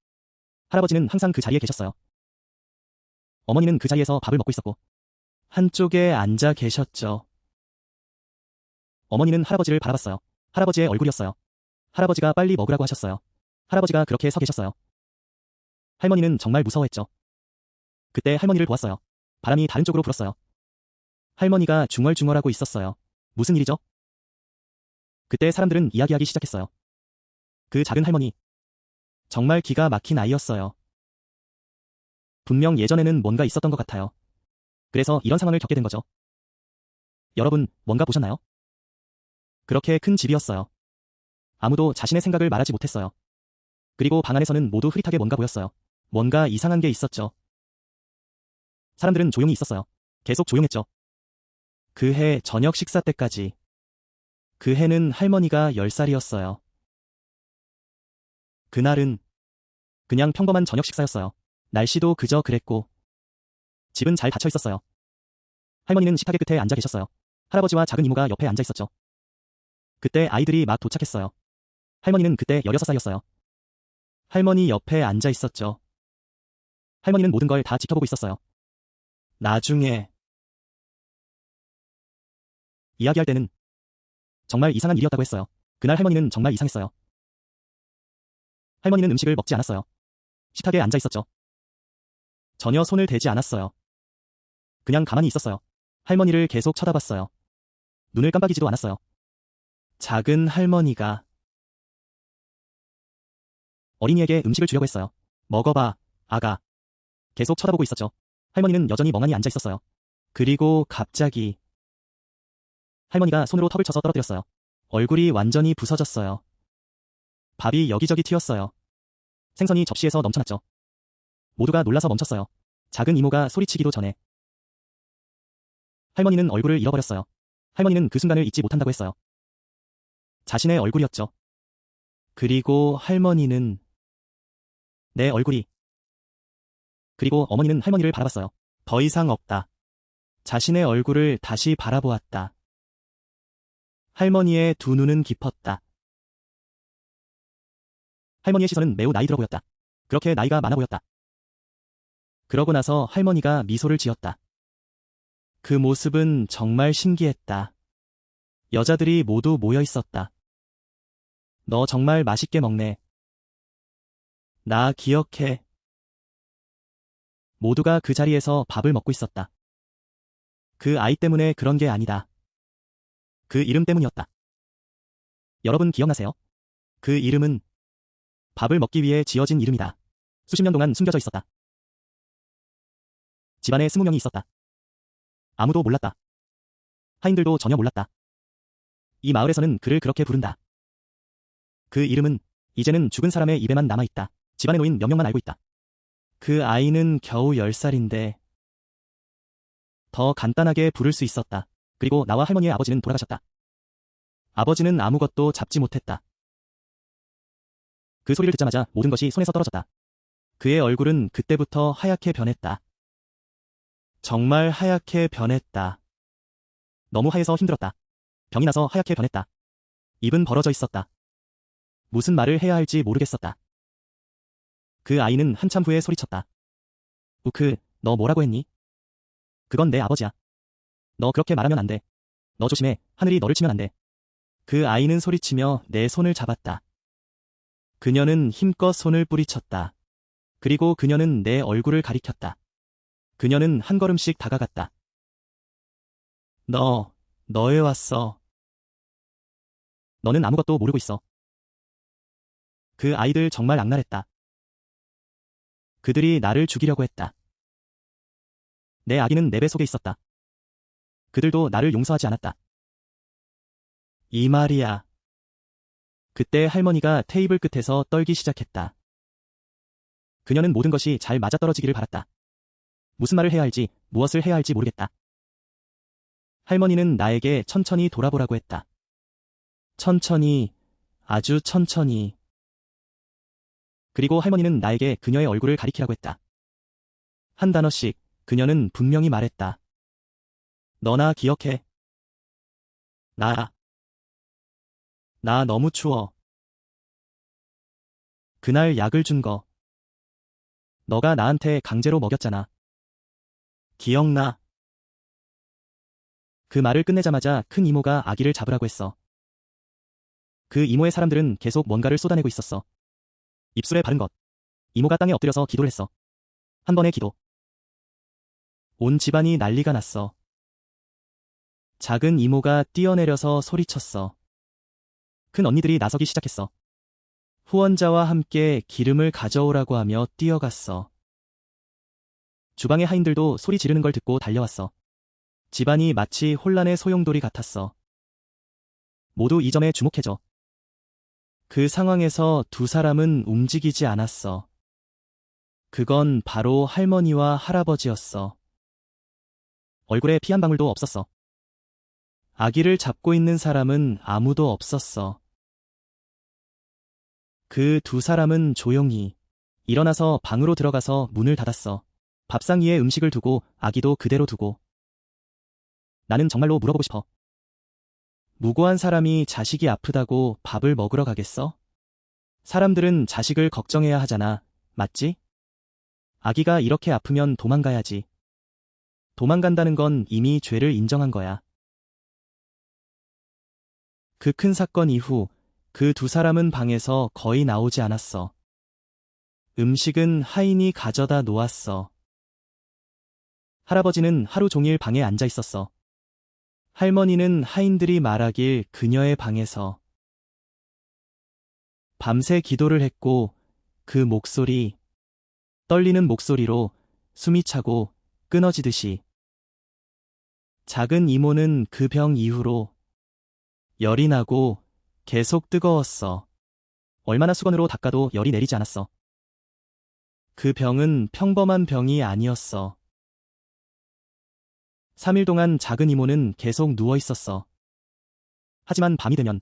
Speaker 1: 할아버지는 항상 그 자리에 계셨어요. 어머니는 그 자리에서 밥을 먹고 있었고 한쪽에 앉아 계셨죠. 어머니는 할아버지를 바라봤어요. 할아버지의 얼굴이었어요. 할아버지가 빨리 먹으라고 하셨어요. 할아버지가 그렇게 서 계셨어요. 할머니는 정말 무서워했죠. 그때 할머니를 보았어요. 바람이 다른 쪽으로 불었어요. 할머니가 중얼중얼하고 있었어요. 무슨 일이죠? 그때 사람들은 이야기하기 시작했어요. 그 작은 할머니. 정말 기가 막힌 아이였어요. 분명 예전에는 뭔가 있었던 것 같아요. 그래서 이런 상황을 겪게 된 거죠. 여러분, 뭔가 보셨나요? 그렇게 큰 집이었어요. 아무도 자신의 생각을 말하지 못했어요. 그리고 방 안에서는 모두 흐릿하게 뭔가 보였어요. 뭔가 이상한 게 있었죠. 사람들은 조용히 있었어요. 계속 조용했죠. 그 해 저녁 식사 때까지. 그 해는 할머니가 10살이었어요. 그날은 그냥 평범한 저녁 식사였어요. 날씨도 그저 그랬고 집은 잘 닫혀 있었어요. 할머니는 식탁의 끝에 앉아 계셨어요. 할아버지와 작은 이모가 옆에 앉아 있었죠. 그때 아이들이 막 도착했어요. 할머니는 그때 16살이었어요. 할머니 옆에 앉아 있었죠. 할머니는 모든 걸 다 지켜보고 있었어요. 나중에 이야기할 때는 정말 이상한 일이었다고 했어요. 그날 할머니는 정말 이상했어요. 할머니는 음식을 먹지 않았어요. 식탁에 앉아 있었죠. 전혀 손을 대지 않았어요. 그냥 가만히 있었어요. 할머니를 계속 쳐다봤어요. 눈을 깜빡이지도 않았어요. 작은 할머니가 어린이에게 음식을 주려고 했어요. 먹어봐, 아가. 계속 쳐다보고 있었죠. 할머니는 여전히 멍하니 앉아 있었어요. 그리고 갑자기 할머니가 손으로 턱을 쳐서 떨어뜨렸어요. 얼굴이 완전히 부서졌어요. 밥이 여기저기 튀었어요. 생선이 접시에서 넘쳐났죠. 모두가 놀라서 멈췄어요. 작은 이모가 소리치기도 전에. 할머니는 얼굴을 잃어버렸어요. 할머니는 그 순간을 잊지 못한다고 했어요. 자신의 얼굴이었죠. 그리고 할머니는 내 얼굴이. 그리고 어머니는 할머니를 바라봤어요. 더 이상 없다. 자신의 얼굴을 다시 바라보았다. 할머니의 두 눈은 깊었다. 할머니의 시선은 매우 나이 들어 보였다. 그렇게 나이가 많아 보였다. 그러고 나서 할머니가 미소를 지었다. 그 모습은 정말 신기했다. 여자들이 모두 모여 있었다. 너 정말 맛있게 먹네. 나 기억해. 모두가 그 자리에서 밥을 먹고 있었다. 그 아이 때문에 그런 게 아니다. 그 이름 때문이었다. 여러분 기억나세요? 그 이름은 밥을 먹기 위해 지어진 이름이다. 수십 년 동안 숨겨져 있었다. 집안에 20명이 있었다. 아무도 몰랐다. 하인들도 전혀 몰랐다. 이 마을에서는 그를 그렇게 부른다. 그 이름은 이제는 죽은 사람의 입에만 남아있다. 집안에 놓인 몇 명만 알고 있다. 그 아이는 겨우 10살인데 더 간단하게 부를 수 있었다. 그리고 나와 할머니의 아버지는 돌아가셨다. 아버지는 아무것도 잡지 못했다. 그 소리를 듣자마자 모든 것이 손에서 떨어졌다. 그의 얼굴은 그때부터 하얗게 변했다. 정말 하얗게 변했다. 너무 하얘서 힘들었다. 병이 나서 하얗게 변했다. 입은 벌어져 있었다. 무슨 말을 해야 할지 모르겠었다. 그 아이는 한참 후에 소리쳤다. 우크, 너 뭐라고 했니? 그건 내 아버지야. 너 그렇게 말하면 안 돼. 너 조심해. 하늘이 너를 치면 안 돼. 그 아이는 소리치며 내 손을 잡았다. 그녀는 힘껏 손을 뿌리쳤다. 그리고 그녀는 내 얼굴을 가리켰다. 그녀는 한 걸음씩 다가갔다. 너 왜 왔어? 너는 아무것도 모르고 있어. 그 아이들 정말 악랄했다. 그들이 나를 죽이려고 했다. 내 아기는 내 배 속에 있었다. 그들도 나를 용서하지 않았다. 이 말이야. 그때 할머니가 테이블 끝에서 떨기 시작했다. 그녀는 모든 것이 잘 맞아떨어지기를 바랐다. 무슨 말을 해야 할지, 무엇을 해야 할지 모르겠다. 할머니는 나에게 천천히 돌아보라고 했다. 천천히, 아주 천천히. 그리고 할머니는 나에게 그녀의 얼굴을 가리키라고 했다. 한 단어씩 그녀는 분명히 말했다. 너나 기억해. 나 너무 추워. 그날 약을 준 거. 너가 나한테 강제로 먹였잖아. 기억나? 그 말을 끝내자마자 큰 이모가 아기를 잡으라고 했어. 그 이모의 사람들은 계속 뭔가를 쏟아내고 있었어. 입술에 바른 것. 이모가 땅에 엎드려서 기도를 했어. 한 번의 기도. 온 집안이 난리가 났어. 작은 이모가 뛰어내려서 소리쳤어. 큰 언니들이 나서기 시작했어. 후원자와 함께 기름을 가져오라고 하며 뛰어갔어. 주방의 하인들도 소리 지르는 걸 듣고 달려왔어. 집안이 마치 혼란의 소용돌이 같았어. 모두 이 점에 주목해줘. 그 상황에서 두 사람은 움직이지 않았어. 그건 바로 할머니와 할아버지였어. 얼굴에 피 한 방울도 없었어. 아기를 잡고 있는 사람은 아무도 없었어. 그 두 사람은 조용히 일어나서 방으로 들어가서 문을 닫았어. 밥상 위에 음식을 두고 아기도 그대로 두고. 나는 정말로 물어보고 싶어. 무고한 사람이 자식이 아프다고 밥을 먹으러 가겠어? 사람들은 자식을 걱정해야 하잖아. 맞지? 아기가 이렇게 아프면 도망가야지. 도망간다는 건 이미 죄를 인정한 거야. 그 큰 사건 이후 그 두 사람은 방에서 거의 나오지 않았어. 음식은 하인이 가져다 놓았어. 할아버지는 하루 종일 방에 앉아 있었어. 할머니는 하인들이 말하길 그녀의 방에서 밤새 기도를 했고 그 목소리, 떨리는 목소리로 숨이 차고 끊어지듯이. 작은 이모는 그 병 이후로 열이 나고 계속 뜨거웠어. 얼마나 수건으로 닦아도 열이 내리지 않았어. 그 병은 평범한 병이 아니었어. 3일 동안 작은 이모는 계속 누워 있었어. 하지만 밤이 되면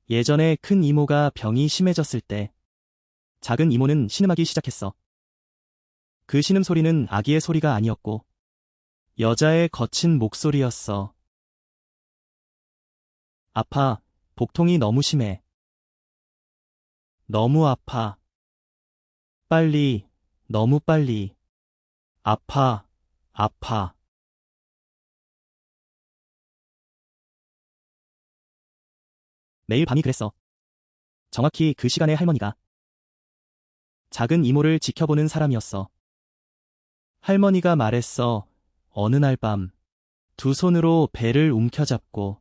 Speaker 1: 예전에 큰 이모가 병이 심해졌을 때 작은 이모는 신음하기 시작했어. 그 신음소리는 아기의 소리가 아니었고 여자의 거친 목소리였어. 아파. 복통이 너무 심해. 너무 아파. 빨리. 너무 빨리. 아파. 아파. 매일 밤이 그랬어. 정확히 그 시간에 할머니가 작은 이모를 지켜보는 사람이었어. 할머니가 말했어. 어느 날 밤, 두 손으로 배를 움켜잡고.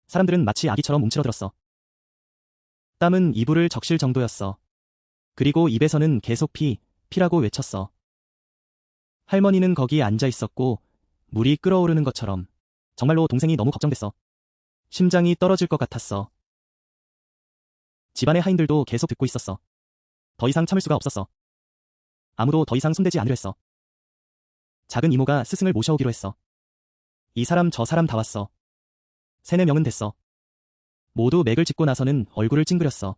Speaker 1: 사람들은 마치 아기처럼 움츠러들었어. 땀은 이불을 적실 정도였어. 그리고 입에서는 계속 피라고 외쳤어. 할머니는 거기 앉아 있었고 물이 끓어오르는 것처럼. 정말로 동생이 너무 걱정됐어. 심장이 떨어질 것 같았어. 집안의 하인들도 계속 듣고 있었어. 더 이상 참을 수가 없었어. 아무도 더 이상 손대지 않으려 했어. 작은 이모가 스승을 모셔오기로 했어. 이 사람 저 사람 다 왔어. 3-4명은 됐어. 모두 맥을 짚고 나서는 얼굴을 찡그렸어.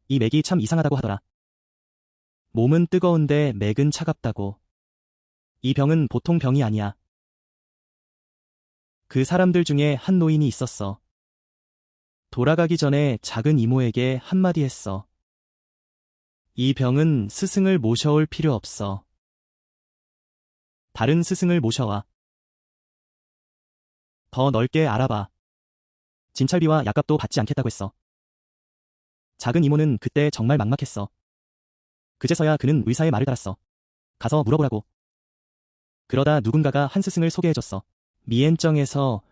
Speaker 1: 이 맥이 참 이상하다고 하더라. 몸은 뜨거운데 맥은 차갑다고. 이 병은 보통 병이 아니야. 그 사람들 중에 한 노인이 있었어. 돌아가기 전에 작은 이모에게 한마디 했어. 이 병은 스승을 모셔올 필요 없어. 다른 스승을 모셔와. 더 넓게 알아봐. 진찰비와 약값도 받지 않겠다고 했어. 작은 이모는 그때 정말 막막했어. 그제서야 그는 의사의 말을 따랐어. 가서 물어보라고. 그러다 누군가가 한 스승을 소개해줬어. 미엔정에서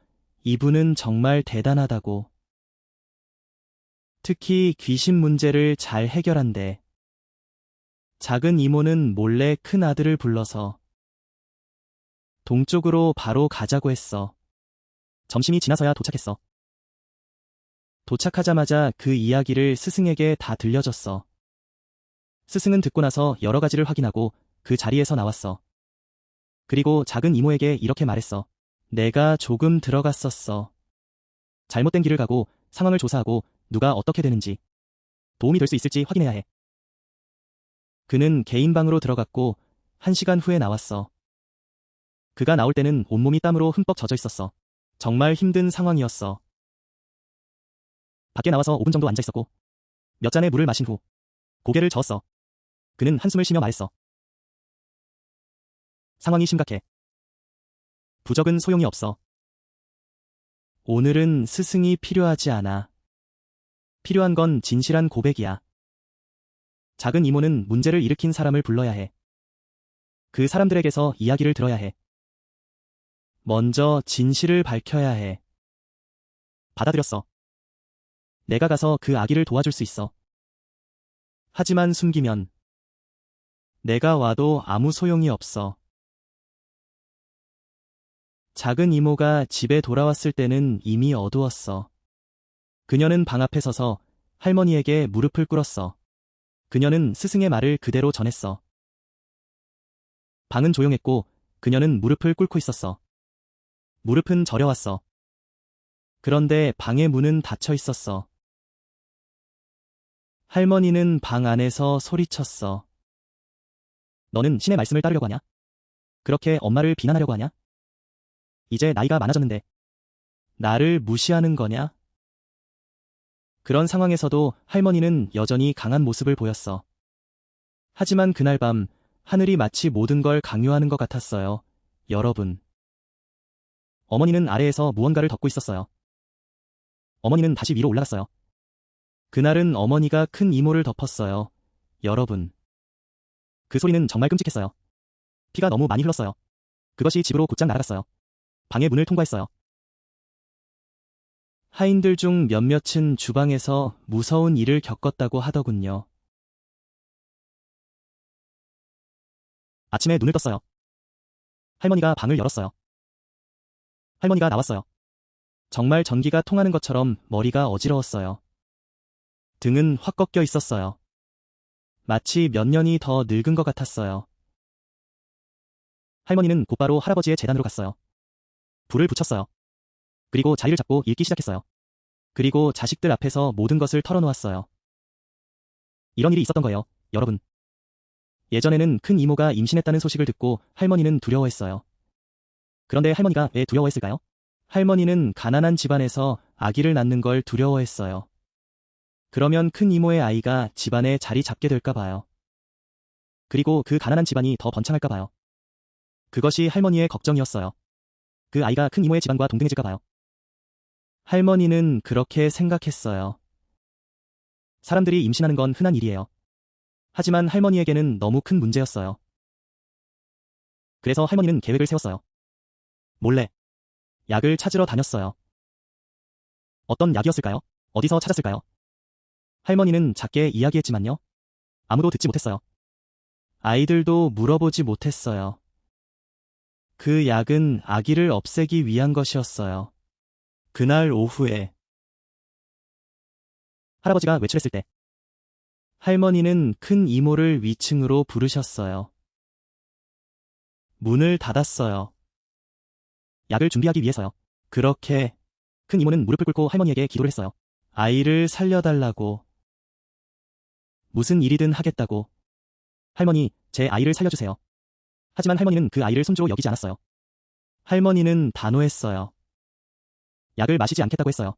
Speaker 1: 이분은 정말 대단하다고. 특히 귀신 문제를 잘 해결한대. 작은 이모는 몰래 큰 아들을 불러서 동쪽으로 바로 가자고 했어. 점심이 지나서야 도착했어. 도착하자마자 그 이야기를 스승에게 다 들려줬어. 스승은 듣고 나서 여러 가지를 확인하고 그 자리에서 나왔어. 그리고 작은 이모에게 이렇게 말했어. 내가 조금 들어갔었어. 잘못된 길을 가고 상황을 조사하고 누가 어떻게 되는지 도움이 될 수 있을지 확인해야 해. 그는 개인 방으로 들어갔고 1시간 후에 나왔어. 그가 나올 때는 온몸이 땀으로 흠뻑 젖어 있었어. 정말 힘든 상황이었어. 밖에 나와서 5분 정도 앉아 있었고 몇 잔의 물을 마신 후 고개를 저었어. 그는 한숨을 쉬며 말했어. 상황이 심각해. 부적은 소용이 없어. 오늘은 스승이 필요하지 않아. 필요한 건 진실한 고백이야. 작은 이모는 문제를 일으킨 사람을 불러야 해. 그 사람들에게서 이야기를 들어야 해. 먼저 진실을 밝혀야 해. 받아들였어. 내가 가서 그 아기를 도와줄 수 있어. 하지만 숨기면 내가 와도 아무 소용이 없어. 작은 이모가 집에 돌아왔을 때는 이미 어두웠어. 그녀는 방 앞에 서서 할머니에게 무릎을 꿇었어. 그녀는 스승의 말을 그대로 전했어. 방은 조용했고 그녀는 무릎을 꿇고 있었어. 무릎은 저려왔어. 그런데 방의 문은 닫혀 있었어. 할머니는 방 안에서 소리쳤어. 너는 신의 말씀을 따르려고 하냐? 그렇게 엄마를 비난하려고 하냐? 이제 나이가 많아졌는데 나를 무시하는 거냐? 그런 상황에서도 할머니는 여전히 강한 모습을 보였어. 하지만 그날 밤 하늘이 마치 모든 걸 강요하는 것 같았어요. 여러분. 어머니는 아래에서 무언가를 덮고 있었어요. 어머니는 다시 위로 올라갔어요. 그날은 어머니가 큰 이모를 덮었어요. 여러분. 그 소리는 정말 끔찍했어요. 피가 너무 많이 흘렀어요. 그것이 집으로 곧장 날아갔어요. 방의 문을 통과했어요. 하인들 중 몇몇은 주방에서 무서운 일을 겪었다고 하더군요. 아침에 눈을 떴어요. 할머니가 방을 열었어요. 할머니가 나왔어요. 정말 전기가 통하는 것처럼 머리가 어지러웠어요. 등은 확 꺾여 있었어요. 마치 몇 년이 더 늙은 것 같았어요. 할머니는 곧바로 할아버지의 재단으로 갔어요. 불을 붙였어요. 그리고 자리를 잡고 읽기 시작했어요. 그리고 자식들 앞에서 모든 것을 털어놓았어요. 이런 일이 있었던 거예요, 여러분. 예전에는 큰 이모가 임신했다는 소식을 듣고 할머니는 두려워했어요. 그런데 할머니가 왜 두려워했을까요? 할머니는 가난한 집안에서 아기를 낳는 걸 두려워했어요. 그러면 큰 이모의 아이가 집안에 자리 잡게 될까 봐요. 그리고 그 가난한 집안이 더 번창할까 봐요. 그것이 할머니의 걱정이었어요. 그 아이가 큰 이모의 집안과 동등해질까 봐요. 할머니는 그렇게 생각했어요. 사람들이 임신하는 건 흔한 일이에요. 하지만 할머니에게는 너무 큰 문제였어요. 그래서 할머니는 계획을 세웠어요. 몰래 약을 찾으러 다녔어요. 어떤 약이었을까요? 어디서 찾았을까요? 할머니는 작게 이야기했지만요. 아무도 듣지 못했어요. 아이들도 물어보지 못했어요. 그 약은 아기를 없애기 위한 것이었어요. 그날 오후에 할아버지가 외출했을 때 할머니는 큰 이모를 위층으로 부르셨어요. 문을 닫았어요. 약을 준비하기 위해서요. 그렇게 큰 이모는 무릎을 꿇고 할머니에게 기도를 했어요. 아이를 살려달라고. 무슨 일이든 하겠다고. 할머니, 제 아이를 살려주세요. 하지만 할머니는 그 아이를 손주로 여기지 않았어요. 할머니는 단호했어요. 약을 마시지 않겠다고 했어요.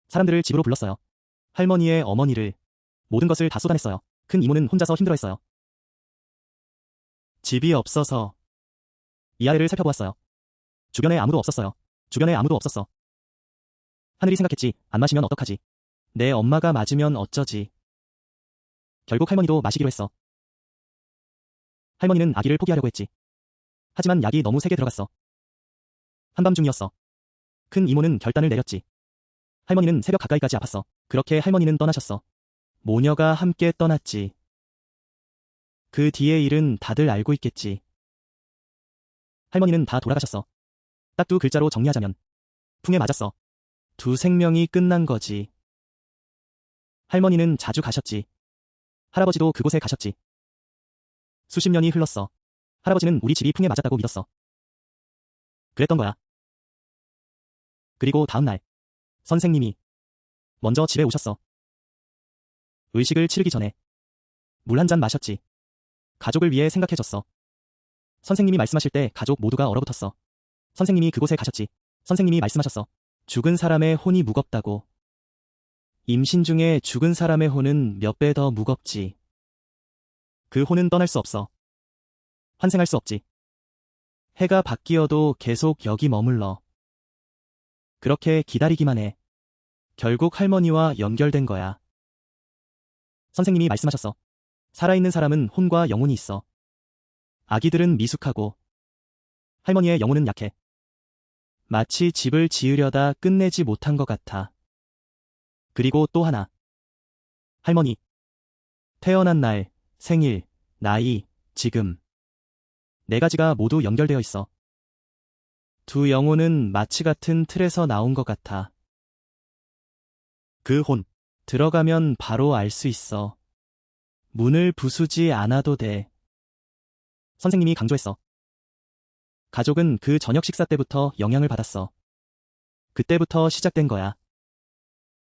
Speaker 1: 사람들을 집으로 불렀어요. 할머니의 어머니를, 모든 것을 다 쏟아냈어요. 큰 이모는 혼자서 힘들어했어요. 집이 없어서 이 아이를 살펴보았어요. 주변에 아무도 없었어요. 주변에 아무도 없었어. 하늘이 생각했지. 안 마시면 어떡하지? 내 엄마가 맞으면 어쩌지? 결국 할머니도 마시기로 했어. 할머니는 아기를 포기하려고 했지. 하지만 약이 너무 세게 들어갔어. 한밤중이었어. 큰 이모는 결단을 내렸지. 할머니는 새벽 가까이까지 아팠어. 그렇게 할머니는 떠나셨어. 모녀가 함께 떠났지. 그 뒤의 일은 다들 알고 있겠지. 할머니는 다 돌아가셨어. 딱 두 글자로 정리하자면 풍에 맞았어. 두 생명이 끝난 거지. 할머니는 자주 가셨지. 할아버지도 그곳에 가셨지. 수십 년이 흘렀어. 할아버지는 우리 집이 풍에 맞았다고 믿었어. 그랬던 거야. 그리고 다음 날 선생님이 먼저 집에 오셨어. 의식을 치르기 전에 물 한 잔 마셨지. 가족을 위해 생각해줬어. 선생님이 말씀하실 때 가족 모두가 얼어붙었어. 선생님이 그곳에 가셨지. 선생님이 말씀하셨어. 죽은 사람의 혼이 무겁다고. 임신 중에 죽은 사람의 혼은 몇 배 더 무겁지. 그 혼은 떠날 수 없어. 환생할 수 없지. 해가 바뀌어도 계속 여기 머물러. 그렇게 기다리기만 해. 결국 할머니와 연결된 거야. 선생님이 말씀하셨어. 살아있는 사람은 혼과 영혼이 있어. 아기들은 미숙하고 할머니의 영혼은 약해. 마치 집을 지으려다 끝내지 못한 것 같아. 그리고 또 하나. 할머니. 태어난 날, 생일, 나이, 지금. 네 가지가 모두 연결되어 있어. 두 영혼은 마치 같은 틀에서 나온 것 같아. 그 혼. 들어가면 바로 알 수 있어. 문을 부수지 않아도 돼. 선생님이 강조했어. 가족은 그 저녁 식사 때부터 영향을 받았어. 그때부터 시작된 거야.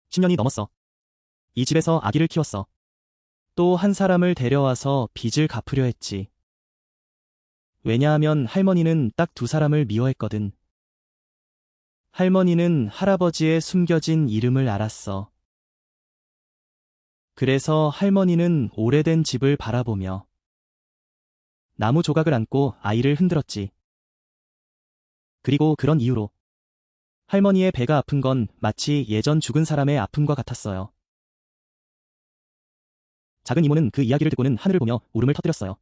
Speaker 1: 10년이 넘었어. 이 집에서 아기를 키웠어. 또 한 사람을 데려와서 빚을 갚으려 했지. 왜냐하면 할머니는 딱 두 사람을 미워했거든. 할머니는 할아버지의 숨겨진 이름을 알았어. 그래서 할머니는 오래된 집을 바라보며 나무 조각을 안고 아이를 흔들었지. 그리고 그런 이유로 할머니의 배가 아픈 건 마치 예전 죽은 사람의 아픔과 같았어요. 작은 이모는 그 이야기를 듣고는 하늘을 보며 울음을 터뜨렸어요.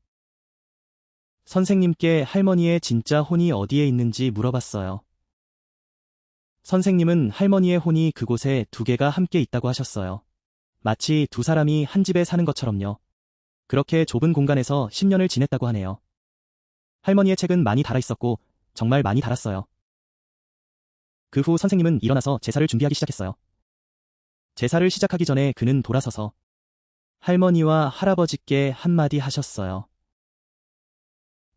Speaker 1: 선생님께 할머니의 진짜 혼이 어디에 있는지 물어봤어요. 선생님은 할머니의 혼이 그곳에 두 개가 함께 있다고 하셨어요. 마치 두 사람이 한 집에 사는 것처럼요. 그렇게 좁은 공간에서 10년을 지냈다고 하네요. 할머니의 책은 많이 달아 있었고 정말 많이 달았어요. 그 후 선생님은 일어나서 제사를 준비하기 시작했어요. 제사를 시작하기 전에 그는 돌아서서 할머니와 할아버지께 한마디 하셨어요.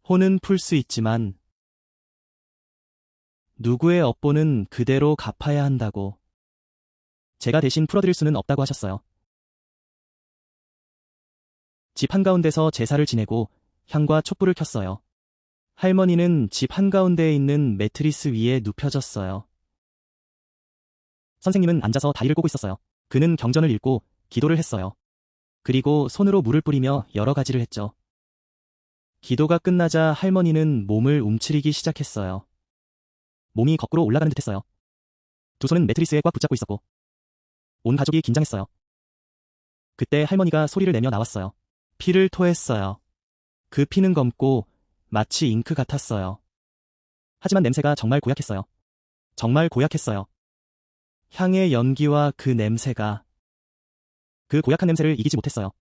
Speaker 1: 혼은 풀 수 있지만 누구의 업보는 그대로 갚아야 한다고. 제가 대신 풀어드릴 수는 없다고 하셨어요. 집 한가운데서 제사를 지내고 향과 촛불을 켰어요. 할머니는 집 한가운데에 있는 매트리스 위에 눕혀졌어요. 선생님은 앉아서 다리를 꼬고 있었어요. 그는 경전을 읽고 기도를 했어요. 그리고 손으로 물을 뿌리며 여러 가지를 했죠. 기도가 끝나자 할머니는 몸을 움츠리기 시작했어요. 몸이 거꾸로 올라가는 듯했어요. 두 손은 매트리스에 꽉 붙잡고 있었고 온 가족이 긴장했어요. 그때 할머니가 소리를 내며 나왔어요. 피를 토했어요. 그 피는 검고 마치 잉크 같았어요. 하지만 냄새가 정말 고약했어요. 정말 고약했어요. 향의 연기와 그 냄새가 그 고약한 냄새를 이기지 못했어요.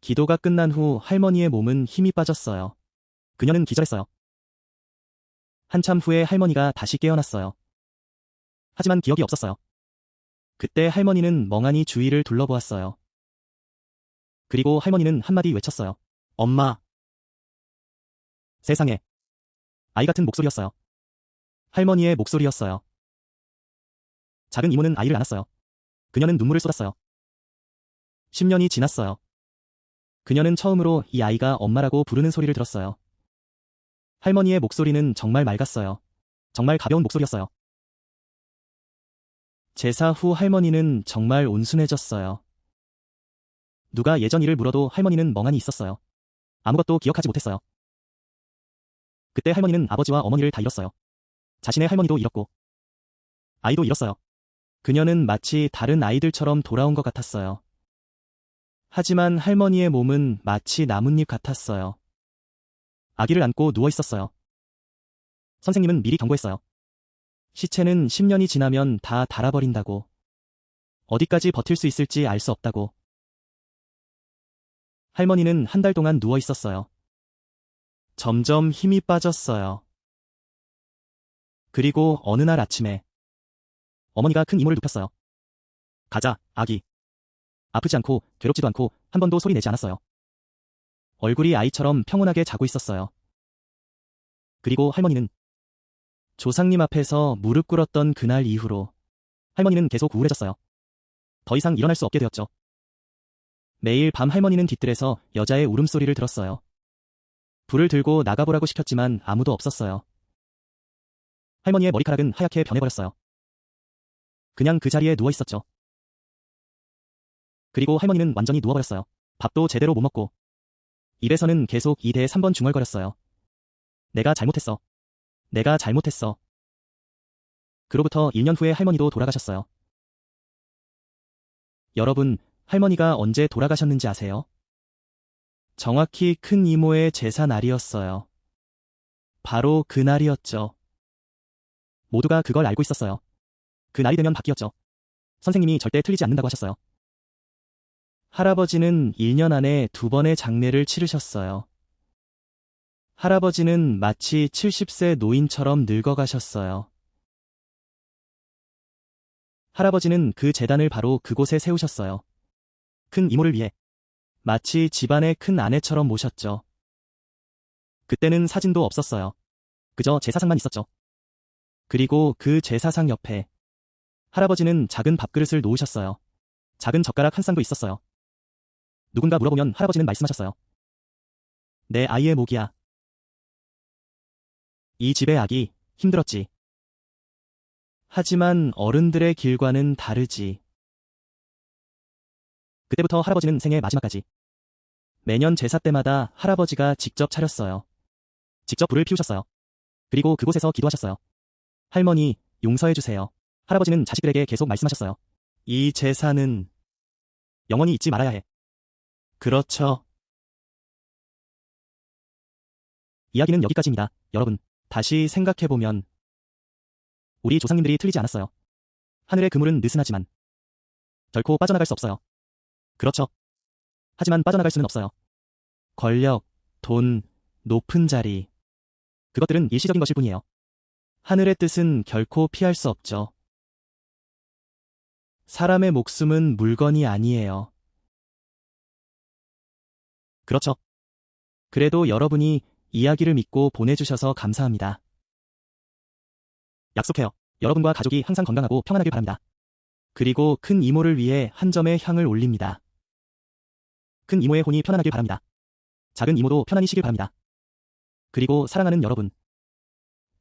Speaker 1: 기도가 끝난 후 할머니의 몸은 힘이 빠졌어요. 그녀는 기절했어요. 한참 후에 할머니가 다시 깨어났어요. 하지만 기억이 없었어요. 그때 할머니는 멍하니 주위를 둘러보았어요. 그리고 할머니는 한마디 외쳤어요. 엄마. 세상에. 아이 같은 목소리였어요. 할머니의 목소리였어요. 작은 이모는 아이를 안았어요. 그녀는 눈물을 쏟았어요. 10년이 지났어요. 그녀는 처음으로 이 아이가 엄마라고 부르는 소리를 들었어요. 할머니의 목소리는 정말 맑았어요. 정말 가벼운 목소리였어요. 제사 후 할머니는 정말 온순해졌어요. 누가 예전 일을 물어도 할머니는 멍하니 있었어요. 아무것도 기억하지 못했어요. 그때 할머니는 아버지와 어머니를 다 잃었어요. 자신의 할머니도 잃었고 아이도 잃었어요. 그녀는 마치 다른 아이들처럼 돌아온 것 같았어요. 하지만 할머니의 몸은 마치 나뭇잎 같았어요. 아기를 안고 누워 있었어요. 선생님은 미리 경고했어요. 시체는 10년이 지나면 다 닳아버린다고. 어디까지 버틸 수 있을지 알 수 없다고. 할머니는 한 달 동안 누워 있었어요. 점점 힘이 빠졌어요. 그리고 어느 날 아침에 어머니가 큰 이모를 눕혔어요. 가자, 아기. 아프지 않고 괴롭지도 않고 한 번도 소리 내지 않았어요. 얼굴이 아이처럼 평온하게 자고 있었어요. 그리고 할머니는 조상님 앞에서 무릎 꿇었던 그날 이후로 할머니는 계속 우울해졌어요. 더 이상 일어날 수 없게 되었죠. 매일 밤 할머니는 뒤뜰에서 여자의 울음소리를 들었어요. 불을 들고 나가보라고 시켰지만 아무도 없었어요. 할머니의 머리카락은 하얗게 변해버렸어요. 그냥 그 자리에 누워 있었죠. 그리고 할머니는 완전히 누워버렸어요. 밥도 제대로 못 먹고 입에서는 계속 2대 3번 중얼거렸어요. 내가 잘못했어. 내가 잘못했어. 그로부터 1년 후에 할머니도 돌아가셨어요. 여러분, 할머니가 언제 돌아가셨는지 아세요? 정확히 큰 이모의 제사 날이었어요. 바로 그날이었죠. 모두가 그걸 알고 있었어요. 그 나이 되면 바뀌었죠. 선생님이 절대 틀리지 않는다고 하셨어요. 할아버지는 1년 안에 2번의 장례를 치르셨어요. 할아버지는 마치 70세 노인처럼 늙어가셨어요. 할아버지는 그 제단을 바로 그곳에 세우셨어요. 큰 이모를 위해. 마치 집안의 큰 아내처럼 모셨죠. 그때는 사진도 없었어요. 그저 제사상만 있었죠. 그리고 그 제사상 옆에 할아버지는 작은 밥그릇을 놓으셨어요. 작은 젓가락 한 쌍도 있었어요. 누군가 물어보면 할아버지는 말씀하셨어요. 내 아이의 목이야. 이 집의 아기 힘들었지. 하지만 어른들의 길과는 다르지. 그때부터 할아버지는 생애 마지막까지 매년 제사 때마다 할아버지가 직접 차렸어요. 직접 불을 피우셨어요. 그리고 그곳에서 기도하셨어요. 할머니, 용서해주세요. 할아버지는 자식들에게 계속 말씀하셨어요. 이 제사는 영원히 잊지 말아야 해. 그렇죠. 이야기는 여기까지입니다. 여러분, 다시 생각해보면 우리 조상님들이 틀리지 않았어요. 하늘의 그물은 느슨하지만 결코 빠져나갈 수 없어요. 그렇죠. 하지만 빠져나갈 수는 없어요. 권력, 돈, 높은 자리. 그것들은 일시적인 것일 뿐이에요. 하늘의 뜻은 결코 피할 수 없죠. 사람의 목숨은 물건이 아니에요. 그렇죠. 그래도 여러분이 이야기를 믿고 보내주셔서 감사합니다. 약속해요. 여러분과 가족이 항상 건강하고 평안하길 바랍니다. 그리고 큰 이모를 위해 한 점의 향을 올립니다. 큰 이모의 혼이 편안하길 바랍니다. 작은 이모도 편안히 쉬길 바랍니다. 그리고 사랑하는 여러분.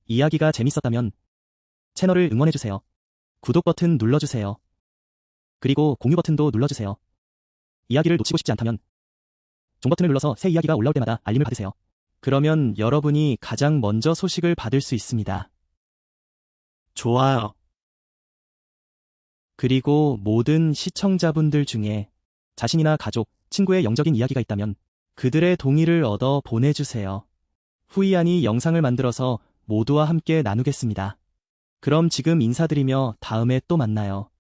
Speaker 1: 이야기가 재밌었다면 채널을 응원해주세요. 구독 버튼 눌러주세요. 그리고 공유 버튼도 눌러주세요. 이야기를 놓치고 싶지 않다면 종 버튼을 눌러서 새 이야기가 올라올 때마다 알림을 받으세요. 그러면 여러분이 가장 먼저 소식을 받을 수 있습니다. 좋아요. 그리고 모든 시청자분들 중에 자신이나 가족, 친구의 영적인 이야기가 있다면 그들의 동의를 얻어 보내주세요. 후이안이 영상을 만들어서 모두와 함께 나누겠습니다. 그럼 지금 인사드리며 다음에 또 만나요.